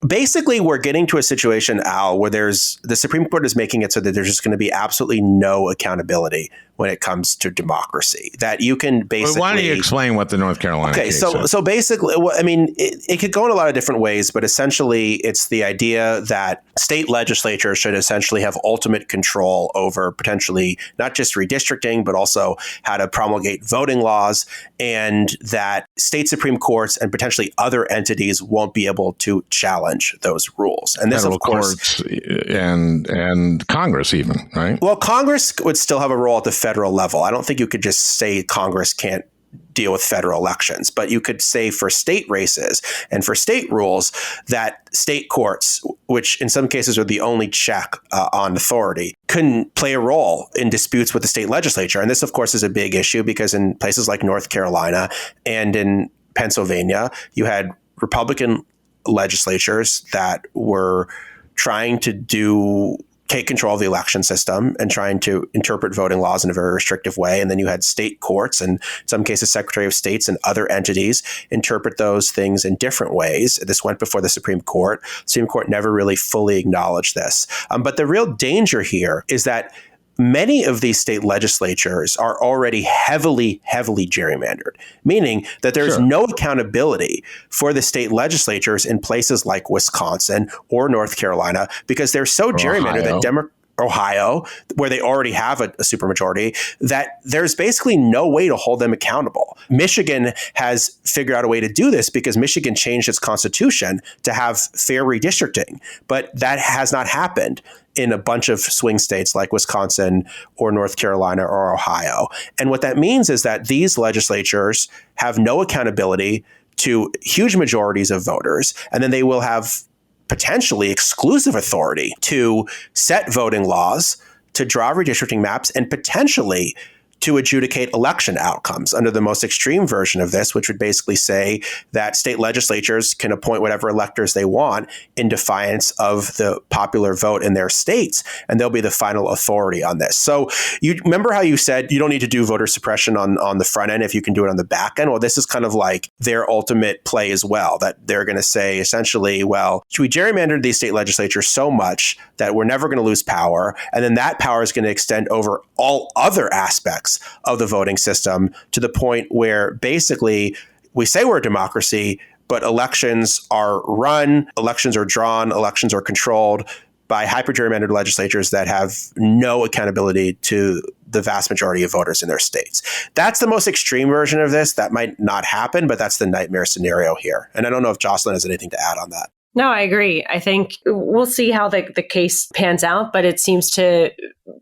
Basically, we're getting to a situation, Al, where the Supreme Court is making it so that there's just going to be absolutely no accountability when it comes to democracy. That you can basically. Well, why don't you explain what the North Carolina case is? So basically, well, I mean, it could go in a lot of different ways, but essentially, it's the idea that state legislatures should essentially have ultimate control over potentially not just redistricting, but also how to promulgate voting laws, and that state Supreme Courts and potentially other entities won't be able to challenge those rules. And this, Federal of course, courts and Congress even, right? Well, Congress would still have a role at the federal level. I don't think you could just say Congress can't deal with federal elections, but you could say for state races and for state rules that state courts, which in some cases are the only check on authority, couldn't play a role in disputes with the state legislature. And this, of course, is a big issue because in places like North Carolina and in Pennsylvania, you had Republican legislatures that were trying to take control of the election system and trying to interpret voting laws in a very restrictive way. And then you had state courts and in some cases Secretary of States and other entities interpret those things in different ways. This went before the Supreme Court. The Supreme Court never really fully acknowledged this. But the real danger here is that many of these state legislatures are already heavily gerrymandered, meaning that there's no accountability for the state legislatures in places like Wisconsin or North Carolina because they're so gerrymandered that Ohio, where they already have a supermajority, that there's basically no way to hold them accountable. Michigan has figured out a way to do this because Michigan changed its constitution to have fair redistricting, but that has not happened in a bunch of swing states like Wisconsin or North Carolina or Ohio. And what that means is that these legislatures have no accountability to huge majorities of voters, and then they will have potentially exclusive authority to set voting laws, to draw redistricting maps, and potentially to adjudicate election outcomes under the most extreme version of this, which would basically say that state legislatures can appoint whatever electors they want in defiance of the popular vote in their states, and they'll be the final authority on this. So you remember how you said you don't need to do voter suppression on the front end if you can do it on the back end? Well, this is kind of like their ultimate play as well, that they're going to say essentially, well, should we gerrymander these state legislatures so much that we're never going to lose power, and then that power is going to extend over all other aspects of the voting system to the point where basically we say we're a democracy, but elections are run, elections are drawn, elections are controlled by hyper-gerrymandered legislatures that have no accountability to the vast majority of voters in their states. That's the most extreme version of this. That might not happen, but that's the nightmare scenario here. And I don't know if JOCELYN has anything to add on that. No, I agree. I think we'll see how the case pans out, but it seems to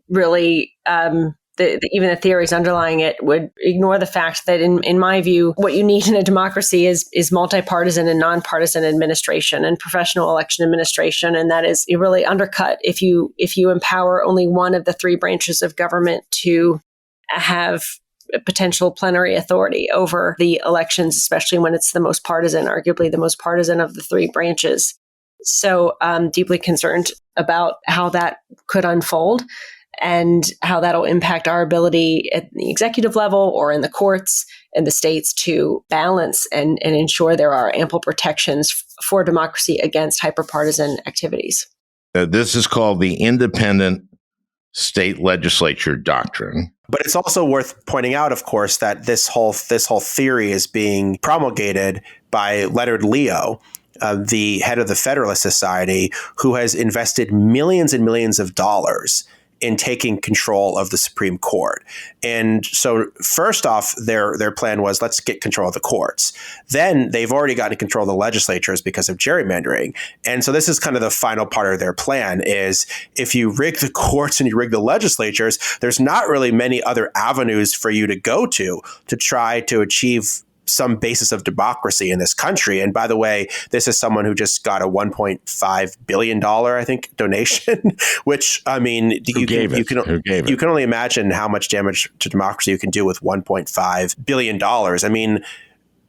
really even the theories underlying it would ignore the fact that, in my view, what you need in a democracy is multi-partisan and nonpartisan administration and professional election administration, and that is really undercut if you empower only one of the three branches of government to have potential plenary authority over the elections, especially when it's the most partisan, arguably the most partisan of the three branches. So I'm deeply concerned about how that could unfold and how that'll impact our ability at the executive level or in the courts and the states to balance and ensure there are ample protections for democracy against hyperpartisan activities. This is called the independent state legislature doctrine. But it's also worth pointing out, of course, that this whole theory is being promulgated by Leonard Leo, the head of the Federalist Society, who has invested millions and millions of dollars in taking control of the Supreme Court. And so first off, their plan was, let's get control of the courts. Then they've already gotten control of the legislatures because of gerrymandering. And so this is kind of the final part of their plan is if you rig the courts and you rig the legislatures, there's not really many other avenues for you to go to try to achieve some basis of democracy in this country. And by the way, this is someone who just got a $1.5 billion, I think, donation, which, I mean, you can only imagine how much damage to democracy you can do with $1.5 billion. I mean,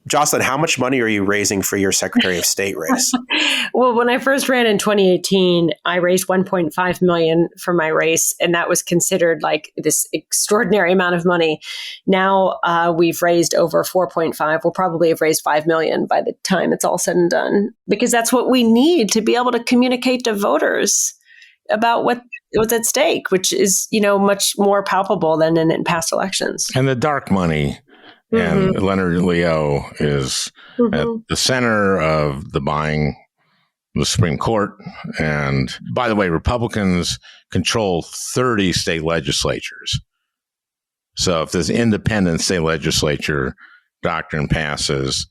JOCELYN, how much money are you raising for your Secretary of State race? Well, when I first ran in 2018, I raised 1.5 million for my race, and that was considered like this extraordinary amount of money. Now we've raised over 4.5. We'll probably have raised 5 million by the time it's all said and done, because that's what we need to be able to communicate to voters about what's at stake, which is, much more palpable than in past elections. And the dark money. And Leonard Leo is at the center of the buying the Supreme Court. And by the way, Republicans control 30 state legislatures. So if this independent state legislature doctrine passes,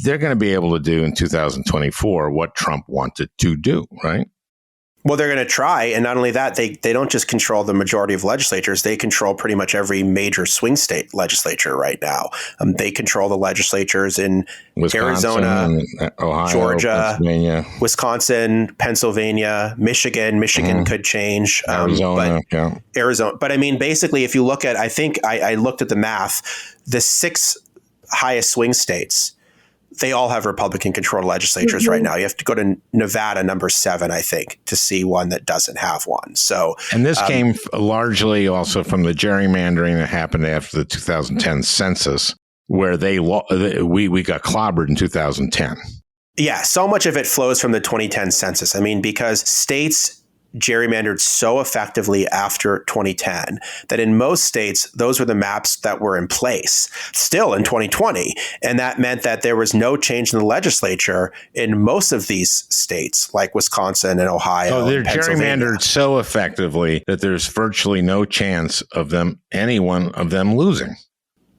they're going to be able to do in 2024 what Trump wanted to do, right? Well, they're going to try. And not only that, they don't just control the majority of legislatures. They control pretty much every major swing state legislature right now. They control the legislatures in Wisconsin, Arizona, Ohio, Georgia, Pennsylvania. Wisconsin, Pennsylvania, Michigan. Michigan could change. Arizona. Arizona. But I mean, basically, if you look at, I think I looked at the math, the 6 highest swing states, they all have Republican-controlled legislatures right now. You have to go to Nevada, number 7, I think, to see one that doesn't have one. So, and this came largely also from the gerrymandering that happened after the 2010 census, where we got clobbered in 2010. Yeah, so much of it flows from the 2010 census. I mean, because states gerrymandered so effectively after 2010 that in most states, those were the maps that were in place still in 2020. And that meant that there was no change in the legislature in most of these states, like Wisconsin and Ohio. Oh, they're and Pennsylvania. gerrymandered so effectively that there's virtually no chance of any one of them losing.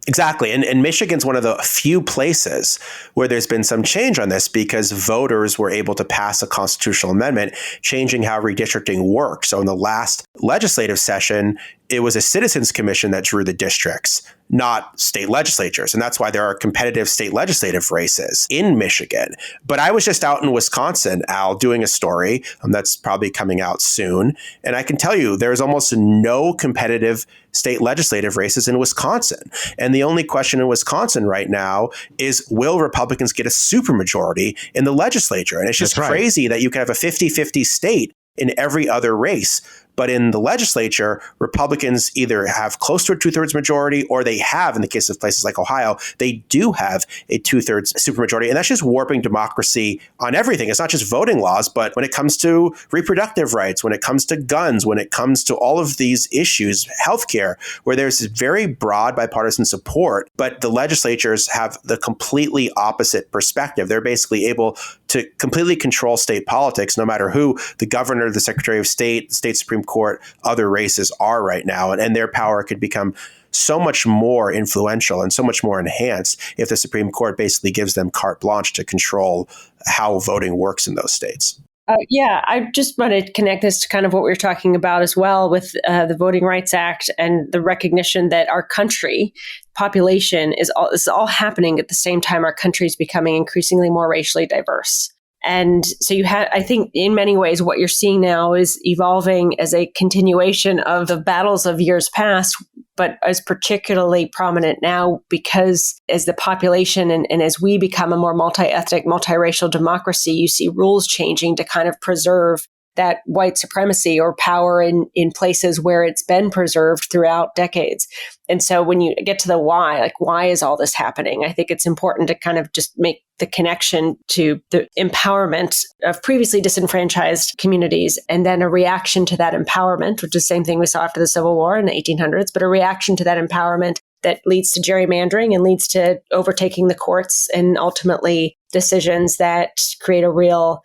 Exactly. And Michigan's one of the few places where there's been some change on this because voters were able to pass a constitutional amendment changing how redistricting works. So in the last legislative session, it was a citizens commission that drew the districts, not state legislatures. And that's why there are competitive state legislative races in Michigan. But I was just out in Wisconsin, Al, doing a story that's probably coming out soon. And I can tell you there's almost no competitive state legislative races in Wisconsin. And the only question in Wisconsin right now is, will Republicans get a supermajority in the legislature? And it's just crazy that you can have a 50-50 state in every other race. But in the legislature, Republicans either have close to a 2/3 majority, or they have, in the case of places like Ohio, they do have a 2/3 supermajority. And that's just warping democracy on everything. It's not just voting laws, but when it comes to reproductive rights, when it comes to guns, when it comes to all of these issues, healthcare, where there's very broad bipartisan support, but the legislatures have the completely opposite perspective. They're basically able to completely control state politics, no matter who the governor, the secretary of state, the state Supreme Court, other races are right now. And their power could become so much more influential and so much more enhanced if the Supreme Court basically gives them carte blanche to control how voting works in those states. I just want to connect this to kind of what we were talking about as well with the Voting Rights Act and the recognition that our country population is all happening at the same time. Our country is becoming increasingly more racially diverse. And so I think in many ways, what you're seeing now is evolving as a continuation of the battles of years past, but is particularly prominent now because as the population and as we become a more multi-ethnic, multiracial democracy, you see rules changing to kind of preserve that white supremacy or power in places where it's been preserved throughout decades. And so when you get to the why, like why is all this happening? I think it's important to kind of just make the connection to the empowerment of previously disenfranchised communities and then a reaction to that empowerment, which is the same thing we saw after the Civil War in the 1800s, but a reaction to that empowerment that leads to gerrymandering and leads to overtaking the courts and ultimately decisions that create a real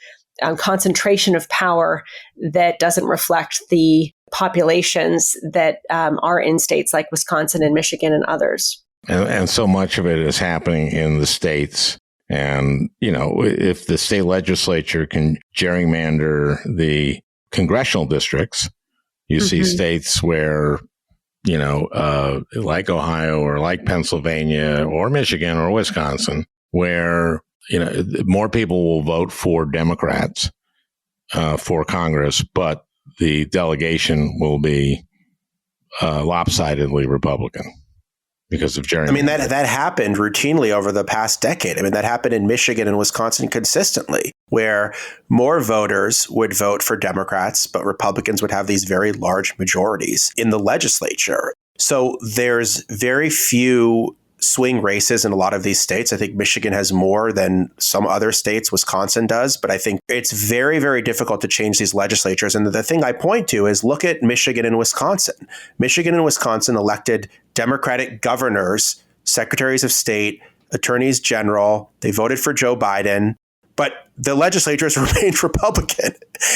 concentration of power that doesn't reflect the populations that are in states like Wisconsin and Michigan and others. And so much of it is happening in the states. And, if the state legislature can gerrymander the congressional districts, you see states where, like Ohio or like Pennsylvania or Michigan or Wisconsin, where more people will vote for Democrats for Congress, but the delegation will be lopsidedly Republican. because of gerrymandering. I mean, that happened routinely over the past decade. I mean, that happened in Michigan and Wisconsin consistently, where more voters would vote for Democrats, but Republicans would have these very large majorities in the legislature. So there's very few swing races in a lot of these states. I think Michigan has more than some other states. Wisconsin does. But I think it's very, very difficult to change these legislatures. And the thing I point to is look at Michigan and Wisconsin. Michigan and Wisconsin elected Democratic governors, secretaries of state, attorneys general. They voted for Joe Biden. But the legislatures remained Republican.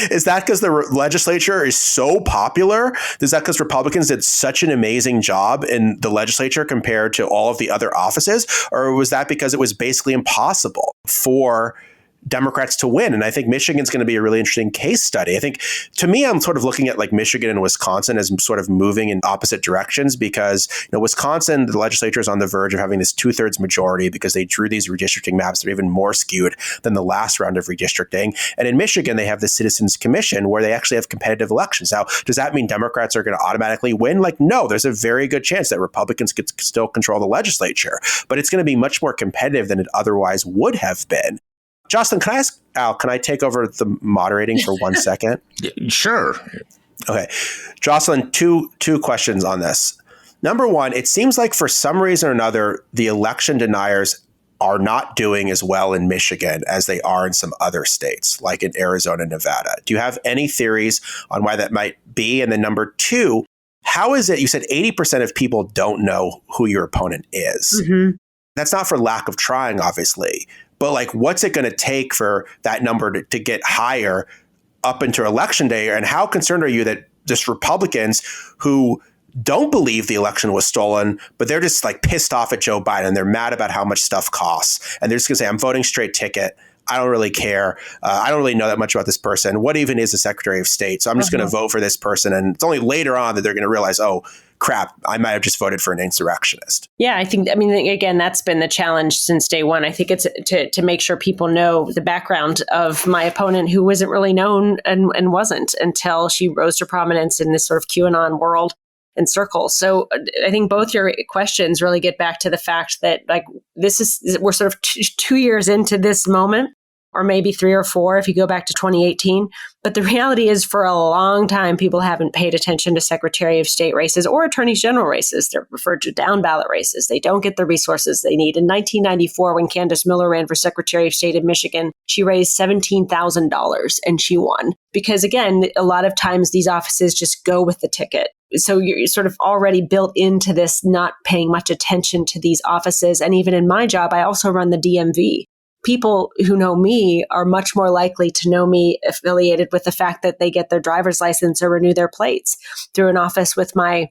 Is that because the legislature is so popular? Is that because Republicans did such an amazing job in the legislature compared to all of the other offices? Or was that because it was basically impossible for Democrats to win? And I think Michigan's going to be a really interesting case study. I think, to me, I'm sort of looking at like Michigan and Wisconsin as sort of moving in opposite directions because, Wisconsin, the legislature is on the verge of having this 2/3 majority because they drew these redistricting maps that are even more skewed than the last round of redistricting. And in Michigan, they have the Citizens Commission where they actually have competitive elections. Now, does that mean Democrats are going to automatically win? Like, no, there's a very good chance that Republicans could still control the legislature, but it's going to be much more competitive than it otherwise would have been. JOCELYN, can I ask Al, can I take over the moderating for 1 second? Sure. Okay. JOCELYN, two questions on this. Number one, it seems like for some reason or another, the election deniers are not doing as well in Michigan as they are in some other states, like in Arizona and Nevada. Do you have any theories on why that might be? And then number two, how is it, you said 80% of people don't know who your opponent is. Mm-hmm. That's not for lack of trying, obviously. But like, what's it going to take for that number to get higher up into election day? And how concerned are you that just Republicans who don't believe the election was stolen, but they're just like pissed off at Joe Biden. They're mad about how much stuff costs. And they're just going to say, I'm voting straight ticket. I don't really care. I don't really know that much about this person. What even is a Secretary of State? So I'm just going to vote for this person. And it's only later on that they're going to realize, oh, crap, I might have just voted for an insurrectionist. Yeah, again, that's been the challenge since day one. I think it's to make sure people know the background of my opponent who wasn't really known and wasn't until she rose to prominence in this sort of QAnon world and circle. So I think both your questions really get back to the fact that like we're sort of 2 years into this moment, or maybe 3 or 4 if you go back to 2018. But the reality is for a long time, people haven't paid attention to Secretary of State races or Attorney General races. They're referred to down ballot races. They don't get the resources they need. In 1994, when Candace Miller ran for Secretary of State in Michigan, she raised $17,000 and she won. Because again, a lot of times these offices just go with the ticket. So you're sort of already built into this not paying much attention to these offices. And even in my job, I also run the DMV. People who know me are much more likely to know me affiliated with the fact that they get their driver's license or renew their plates through an office with my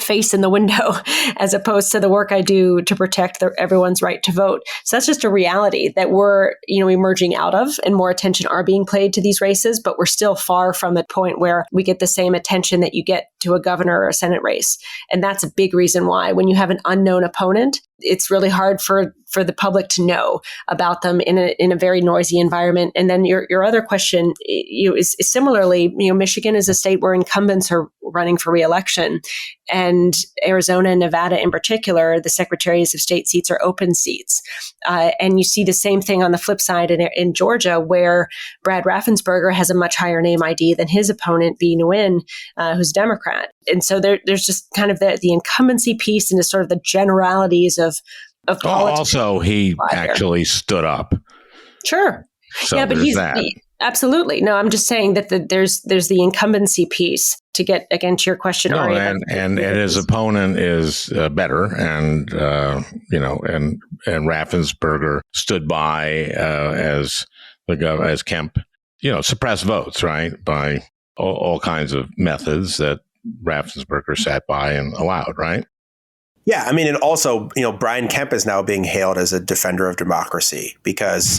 face in the window, as opposed to the work I do to protect everyone's right to vote. So that's just a reality that we're, emerging out of, and more attention are being paid to these races, but we're still far from a point where we get the same attention that you get to a governor or a Senate race. And that's a big reason why when you have an unknown opponent, it's really hard for the public to know about them in a very noisy environment. And then your other question is similarly, Michigan is a state where incumbents are running for reelection, and Arizona and Nevada in particular, the secretaries of state seats are open seats. And you see the same thing on the flip side in Georgia, where Brad Raffensperger has a much higher name ID than his opponent, B. Nguyen, who's Democrat. And so there's just kind of the incumbency piece and the sort of the generalities of politics. Also, he actually stood up. Sure. So yeah, but absolutely. No, I'm just saying that there's the incumbency piece to get, again, to your question. No, Ari, and his opponent is better. And, and Raffensperger stood by as Kemp, suppressed votes, right, by all kinds of methods that Raffensperger sat by and allowed, right? Yeah, I mean, and also, Brian Kemp is now being hailed as a defender of democracy because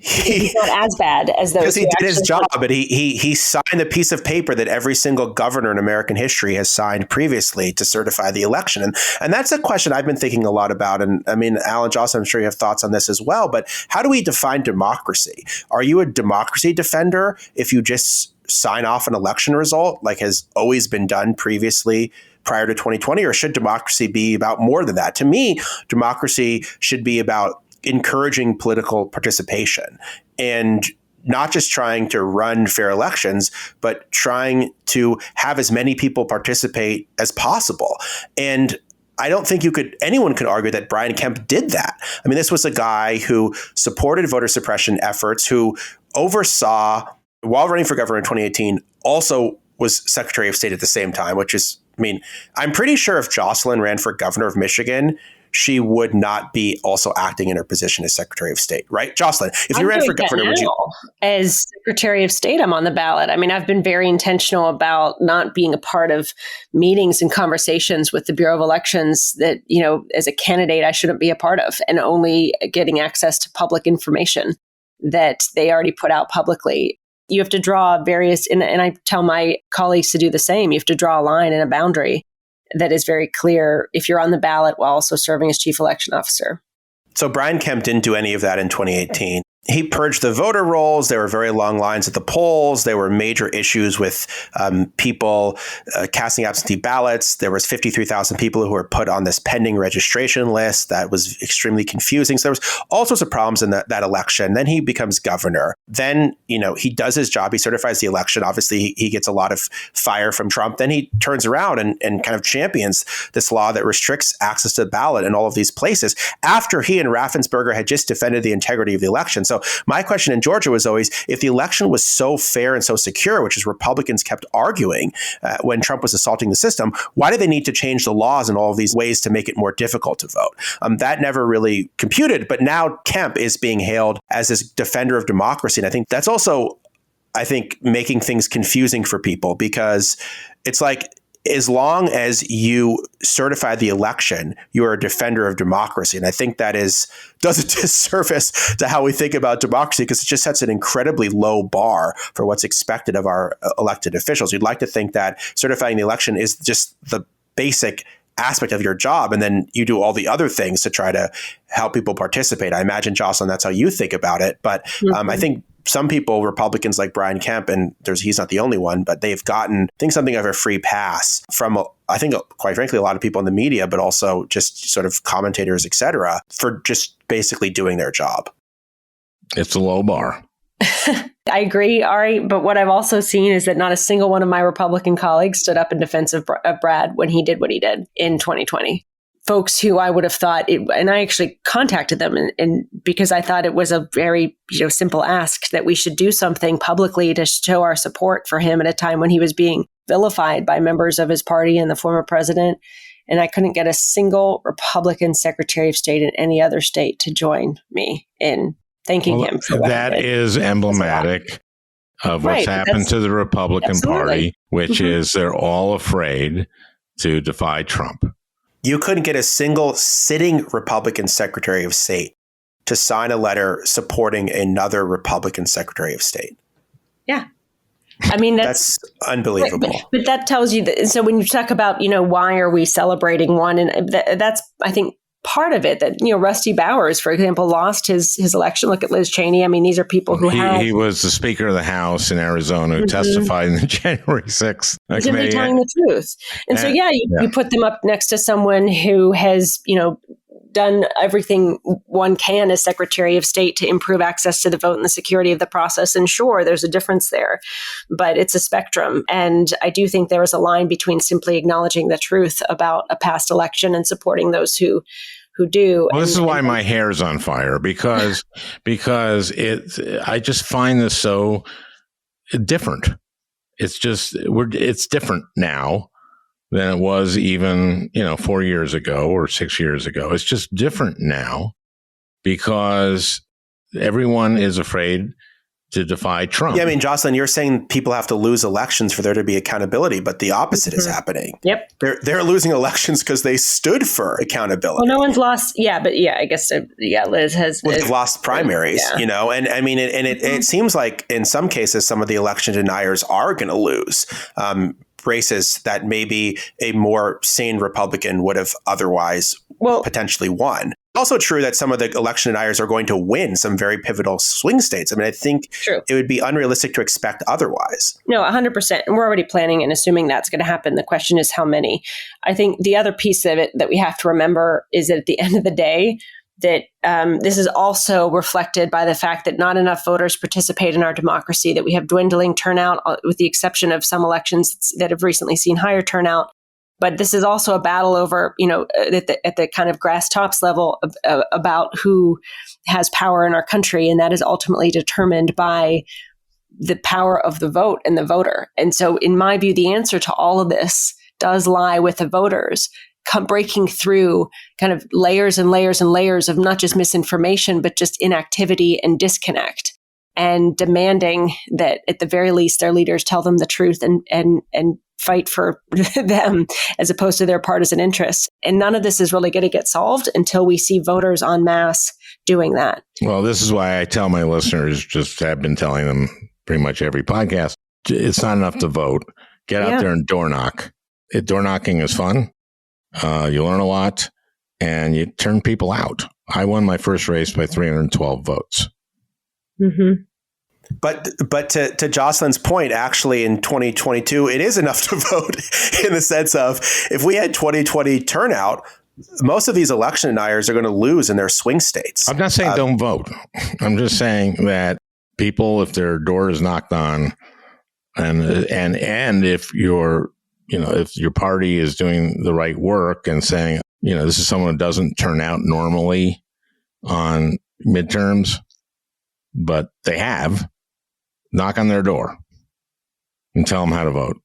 he's not as bad as those. Because he did his job, but he signed a piece of paper that every single governor in American history has signed previously to certify the election, and that's a question I've been thinking a lot about. And I mean, Alan Jocelyn, I'm sure you have thoughts on this as well. But how do we define democracy? Are you a democracy defender if you just sign off an election result like has always been done previously prior to 2020? Or should democracy be about more than that? To me, democracy should be about encouraging political participation and not just trying to run fair elections, but trying to have as many people participate as possible. And I don't think anyone could argue that Brian Kemp did that. I mean, this was a guy who supported voter suppression efforts, who oversaw, while running for governor in 2018, also was Secretary of State at the same time, which is, I mean, I'm pretty sure if JOCELYN ran for governor of Michigan, she would not be also acting in her position as Secretary of State, right? JOCELYN, if you ran for governor, would you? As Secretary of State, I'm on the ballot. I mean, I've been very intentional about not being a part of meetings and conversations with the Bureau of Elections that, you know, as a candidate, I shouldn't be a part of, and only getting access to public information that they already put out publicly. You have to draw various, and I tell my colleagues to do the same. You have to draw a line and a boundary that is very clear if you're on the ballot while also serving as chief election officer. So Brian Kemp didn't do any of that in 2018. He purged the voter rolls. There were very long lines at the polls. There were major issues with people casting absentee ballots. There was 53,000 people who were put on this pending registration list. That was extremely confusing. So there was all sorts of problems in that election. Then he becomes governor. Then, you know, he does his job. He certifies the election. Obviously, he gets a lot of fire from Trump. Then he turns around and kind of champions this law that restricts access to the ballot in all of these places after he and Raffensperger had just defended the integrity of the election. So my question in Georgia was always, if the election was so fair and so secure, which is Republicans kept arguing when Trump was assaulting the system, why do they need to change the laws in all of these ways to make it more difficult to vote? That never really computed. But now Kemp is being hailed as this defender of democracy. And I think that's also, making things confusing for people, because it's like, as long as you certify the election, you are a defender of democracy. And I think that does a disservice to how we think about democracy, because it just sets an incredibly low bar for what's expected of our elected officials. You'd like to think that certifying the election is just the basic aspect of your job, and then you do all the other things to try to help people participate. I imagine, JOCELYN, that's how you think about it. But I think some people, Republicans like Brian Kemp, and he's not the only one, but they've gotten, I think, something of a free pass from, I think, quite frankly, a lot of people in the media, but also just sort of commentators, et cetera, for just basically doing their job. It's a low bar. I agree, Ari, but what I've also seen is that not a single one of my Republican colleagues stood up in defense of Brad when he did what he did in 2020. Folks who I would have thought, and I actually contacted them, and because I thought it was a very simple ask that we should do something publicly to show our support for him at a time when he was being vilified by members of his party and the former president. And I couldn't get a single Republican Secretary of State in any other state to join me in thanking him for what that is emblematic of what's happened to the Republican Party, which is they're all afraid to defy Trump. You couldn't get a single sitting Republican Secretary of State to sign a letter supporting another Republican Secretary of State. Yeah. I mean, that's unbelievable. But that tells you that. So when you talk about, why are we celebrating one? And that's, I think, part of it, that, Rusty Bowers, for example, lost his election. Look at Liz Cheney. I mean, these are people who he was the Speaker of the House in Arizona who testified in the January 6th committee. Telling the truth. And so, you put them up next to someone who has, done everything one can as Secretary of State to improve access to the vote and the security of the process. And sure, there's a difference there, but it's a spectrum. And I do think there is a line between simply acknowledging the truth about a past election and supporting those who do. Well, this is why my hair's on fire, because I just find this so different. It's different now than it was even, 4 years ago or 6 years ago. It's just different now because everyone is afraid to defy Trump. Yeah, I mean, JOCELYN, you're saying people have to lose elections for there to be accountability, but the opposite is happening. Yep. They're losing elections because they stood for accountability. Well, no one's lost. Yeah, but I guess, Liz has. Well, they've lost primaries, and I mean, it seems like in some cases, some of the election deniers are going to lose races that maybe a more sane Republican would have otherwise potentially won. Also true that some of the election deniers are going to win some very pivotal swing states. I mean, I think it would be unrealistic to expect otherwise. No, 100%. And we're already planning and assuming that's going to happen. The question is how many. I think the other piece of it that we have to remember is that at the end of the day, that this is also reflected by the fact that not enough voters participate in our democracy, that we have dwindling turnout, with the exception of some elections that have recently seen higher turnout. But this is also a battle over, at the kind of grass tops level about who has power in our country. And that is ultimately determined by the power of the vote and the voter. And so in my view, the answer to all of this does lie with the voters breaking through kind of layers and layers and layers of not just misinformation, but just inactivity and disconnect, and demanding that at the very least their leaders tell them the truth and fight for them as opposed to their partisan interests. And none of this is really going to get solved until we see voters en masse doing that. Well, this is why I tell my listeners, just have been telling them pretty much every podcast, it's not enough to vote. Get out there and door knock. Door knocking is fun. You learn a lot and you turn people out. I won my first race by 312 votes. Mm-hmm. But to JOCELYN's point, actually in 2022, it is enough to vote in the sense of if we had 2020 turnout, most of these election deniers are going to lose in their swing states. I'm not saying don't vote. I'm just saying that people, if their door is knocked on, and if if your party is doing the right work and saying, this is someone who doesn't turn out normally on midterms, but they have, knock on their door and tell them how to vote.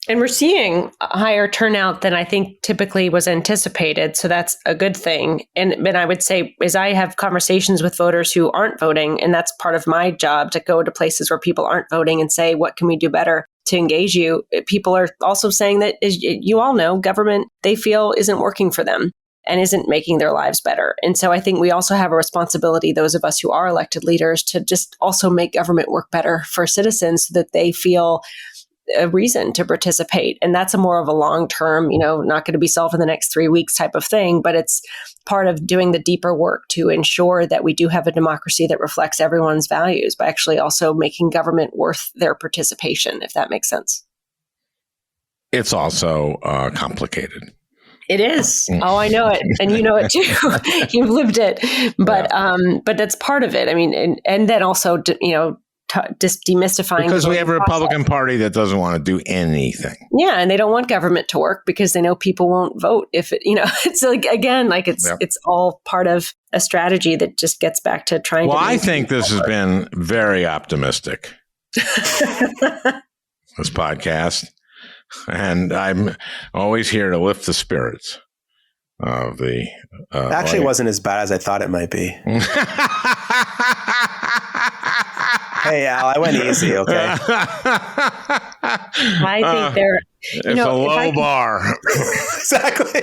And we're seeing a higher turnout than I think typically was anticipated. So that's a good thing. And I would say, as I have conversations with voters who aren't voting, and that's part of my job, to go to places where people aren't voting and say, what can we do better to engage you? People are also saying that, as you all know, government, they feel isn't working for them and isn't making their lives better. And so I think we also have a responsibility, those of us who are elected leaders, to just also make government work better for citizens so that they feel a reason to participate. And that's a more of a long-term, not going to be solved in the next 3 weeks type of thing, but it's part of doing the deeper work to ensure that we do have a democracy that reflects everyone's values by actually also making government worth their participation, if that makes sense. It's also complicated. It is. Oh, I know it. And you know it too. You've lived it. But that's part of it. I mean, and then also, just demystifying. Because we have a Republican Party that doesn't want to do anything. Yeah. And they don't want government to work because they know people won't vote if it's like, again, like it's all part of a strategy that just gets back to trying to. Well, I think this has been very optimistic. This podcast. And I'm always here to lift the spirits of the. It actually wasn't as bad as I thought it might be. Hey, Al, I went easy, okay? I think they're. It's a low bar. Exactly.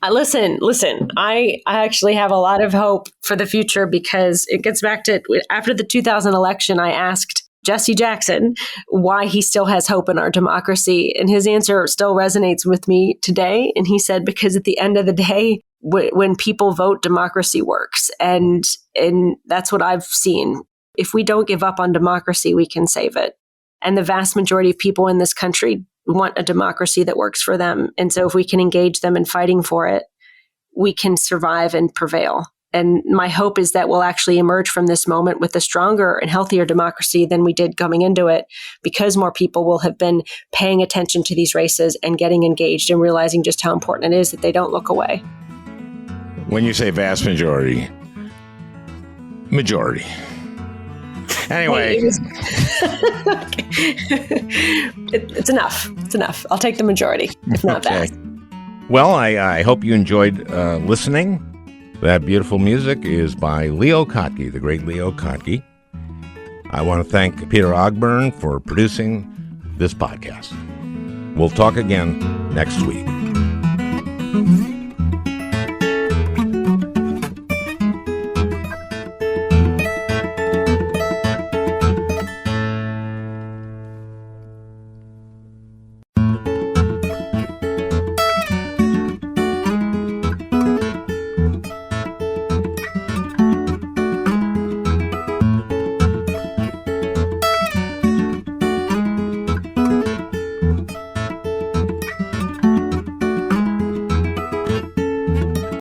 Listen, I actually have a lot of hope for the future because it gets back to after the 2000 election, I asked Jesse Jackson why he still has hope in our democracy. And his answer still resonates with me today. And he said, because at the end of the day, when people vote, democracy works. And that's what I've seen. If we don't give up on democracy, we can save it. And the vast majority of people in this country want a democracy that works for them. And so if we can engage them in fighting for it, we can survive and prevail. And my hope is that we'll actually emerge from this moment with a stronger and healthier democracy than we did coming into it, because more people will have been paying attention to these races and getting engaged and realizing just how important it is that they don't look away. When you say vast majority. Anyway. It's enough. It's enough. I'll take the majority, if not vast. Well, I hope you enjoyed listening. That beautiful music is by Leo Kottke, the great Leo Kottke. I want to thank Peter Ogburn for producing this podcast. We'll talk again next week.